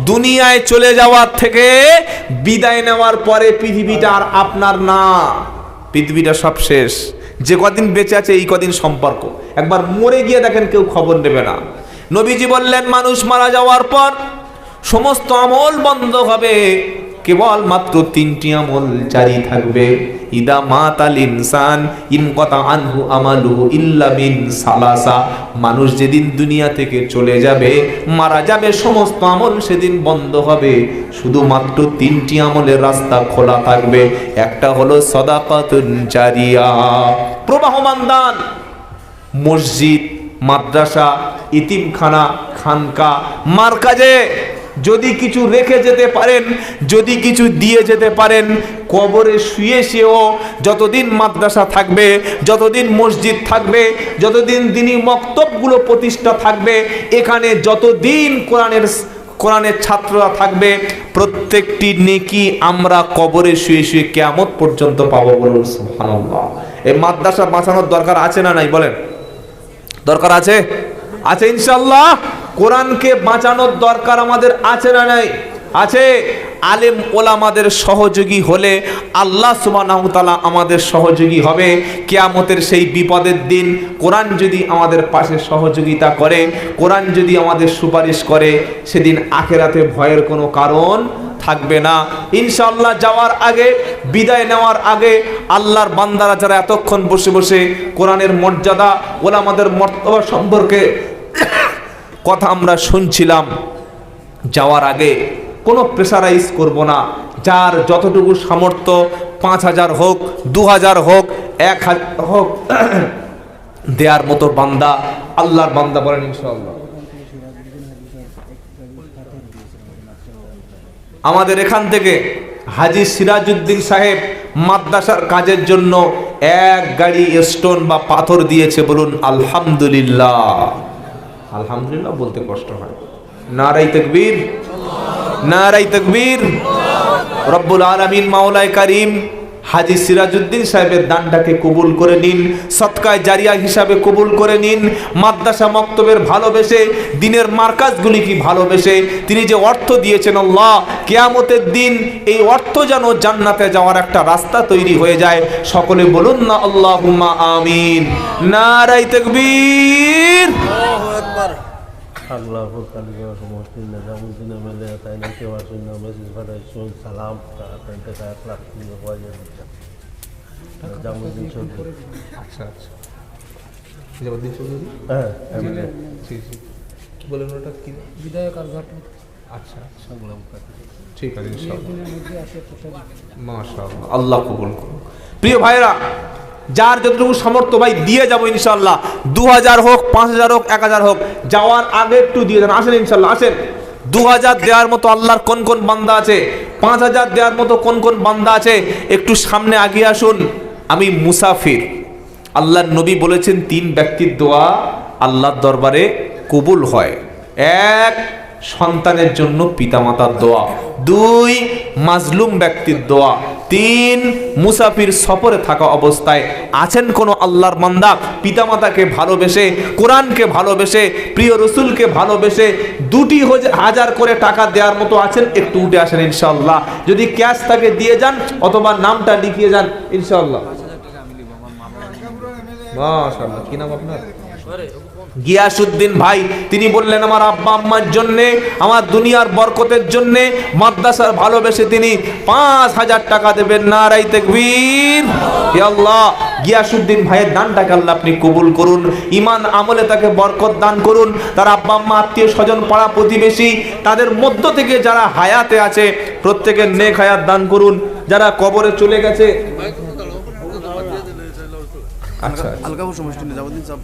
দুনিয়ায় চলে যাওয়ার থেকে বিদায় নেওয়ার পরে পৃথিবীটা আর আপনার না, পৃথিবীটা সব শেষ। যে কদিন বেঁচে আছে এই কদিন সম্পর্ক, একবার মরে গিয়ে দেখেন কেউ খবর নেবে না। নবীজি বললেন মানুষ মারা যাওয়ার পর সমস্ত আমল বন্ধ হবে, কেবল মাত্র 3টি আমল জারি থাকবে। ইদা মাতাল ইনসান ইনকাতা আনহু আমালুহু ইল্লা মিন সালাসা, মানুষ যেদিন দুনিয়া থেকে চলে যাবে, মারা যাবে, সমস্ত আমল সেদিন বন্ধ হবে, শুধুমাত্র 3টি আমলের রাস্তা খোলা থাকবে। একটা হলো সাদাকাতুন জারিয়া, প্রবাহমান দান, মসজিদ, মাদ্রাসা, ইতিমখানা, খানকা, মারকাজে যদি কিছু রেখে যেতে পারেন, যদি কিছু দিয়ে যেতে পারেন, কবরে শুয়ে শুয়েও যতদিন মাদ্রাসা থাকবে, যতদিন মসজিদ থাকবে, যতদিন দ্বীনি মক্তবগুলো প্রতিষ্ঠা থাকবে, এখানে যতদিন কোরআনের ছাত্ররা থাকবে, প্রত্যেকটি নেকি আমরা কবরে শুয়ে শুয়ে কিয়ামত পর্যন্ত পাবো। বলুন সুবহানাল্লাহ। এই মাদ্রাসা বাঁচানোর দরকার আছে না নাই? বলেন, দরকার আছে? আছে ইনশাআল্লাহ। কোরআনকে বাঁচানোর দরকার আমাদের আছে না নাই? আছে। আলেম ওলামাদের সহযোগী হলে আল্লাহ সুবহানাহু ওয়া তাআলা আমাদের সহযোগী হবে। কিয়ামতের সেই বিপদের দিন কোরআন যদি আমাদের পাশে সহযোগিতা করে, কোরআন যদি আমাদের সুপারিশ করে, সেদিন আখিরাতে ভয়ের কোনো কারণ থাকবে না। ইনশাআল্লাহ যাওয়ার আগে, বিদায় নেওয়ার আগে আল্লাহর বান্দারা যারা এতক্ষণ বসে বসে কোরআনের মর্যাদা, ওলামাদের মর্তবা সম্পর্কে কথা আমরা শুনছিলাম, যাওয়ার আগে কোনো প্রেসারাইজ করব না। যার যতটুকু সামর্থ্য, 5000 হোক, 2000 হোক, 1000 হোক, দেয়ার মতো বান্দা, আল্লাহর বান্দা বলেন ইনশাআল্লাহ। আমাদের এখান থেকে হাজী সিরাজউদ্দিন সাহেব মাদ্রাসার কাজের জন্য 1 গাড়ি স্টোন বা পাথর দিয়েছে। বলুন আলহামদুলিল্লাহ। আলহামদুলিল্লাহ বলতে কষ্ট হয়। নারায়ে তাকবীর, নারায়ে তাকবীর। রব্বুল আলামিন মাওলায়ে কারীম হাজী সিরাজউদ্দিন সাহেবের দানটাকে কবুল করে নিন, সদকায়ে জারিয়া হিসাবে কবুল করে নিন। মাদ্রাসা মক্তবের ভালোবেসে, দিনের মার্কাজগুলিকে ভালোবেসে তিনি যে অর্থ দিয়েছেন, আল্লাহ কিয়ামতের দিন এই অর্থ যেন জান্নাতে যাওয়ার একটা রাস্তা তৈরি হয়ে যায়। সকলে বলুন না আল্লাহুম্মা আমিন। নারায়ে তাকবীর। আল্লাহ কালিমা সমস্ত নিজামুদ্দিন এমএলএ তাই নাকি ওয়াসিনা মেসেজ পাঠাইছেন সালাম আপনাদের কাছে 1 লাখ টাকা পাওয়া নিজামুদ্দিন চৌধুরী। আচ্ছা আচ্ছা, নিজামুদ্দিন চৌধুরী, হ্যাঁ এমএলএ জি জি, কি বলেন ওটা কি? বিধায়ক আর ঘটনা আচ্ছা আচ্ছা, সংগ্রাম কাটে ঠিক আছে ইনশাআল্লাহ, দিনের মধ্যে আসে প্রসাদ। মাশাআল্লাহ। আল্লাহ কবুল করুন। প্রিয় ভাইরা, যার যতটুকু সামর্থ্য ভাই দিয়ে যাব ইনশাআল্লাহ। 2000 হোক, 5000 হোক, 1000 হোক, যাওয়ার আগে একটু দিয়ে দেন। আসেন ইনশাআল্লাহ, আসেন। 2000 দেওয়ার মতো আল্লাহর কোন কোন বান্দা আছে, 5000 দেওয়ার মতো কোন কোন বান্দা আছে, একটু সামনে আগিয়ে আসুন। আমি মুসাফির। আল্লাহর নবী বলেছেন 3 ব্যক্তির দোয়া আল্লাহর দরবারে কবুল হয়। 1 সন্তানের জন্য পিতামাতার দোয়া, 2 মাজলুম ব্যক্তির দোয়া, 3 মুসাফির সফরে থাকা অবস্থায় আছেন কোন আল্লাহর বান্দা পিতামাতাকে ভালোবেসে, কোরআনকে ভালোবেসে, প্রিয় রসুলকে ভালোবেসে 2000 করে টাকা দেওয়ার মতো আছেন, একটু উঠে আসেন ইনশাআল্লাহ। যদি ক্যাশ থাকে দিয়ে যান অথবা নামটা লিখিয়ে যান ইনশাআল্লাহ। মাশাআল্লাহ, কি নাম আপনার? গিয়াসউদ্দিন ভাই। তিনি বললেন আমার আব্বা আম্মার জন্য, আমার দুনিয়ার বরকতের জন্য, মাদ্রাসার ভালোবেসে তিনি 5000 টাকা দেবেন। নারায়ে তাকবীর। হে আল্লাহ, গিয়াসউদ্দিন ভাইয়ের দানটাকে আল্লাহ আপনি কবুল করুন, ঈমান আমলে তাকে বরকত দান করুন। তার আব্বা আম্মা, আত্মীয় স্বজন, পাড়া প্রতিবেশী, তাদের মধ্য থেকে যারা হায়াতে আছে প্রত্যেকের নেক হায়াত দান করুন। যারা কবরে চলে গেছে, আচ্ছা আলগা সমষ্টি নিজামুদ্দিন সাহেব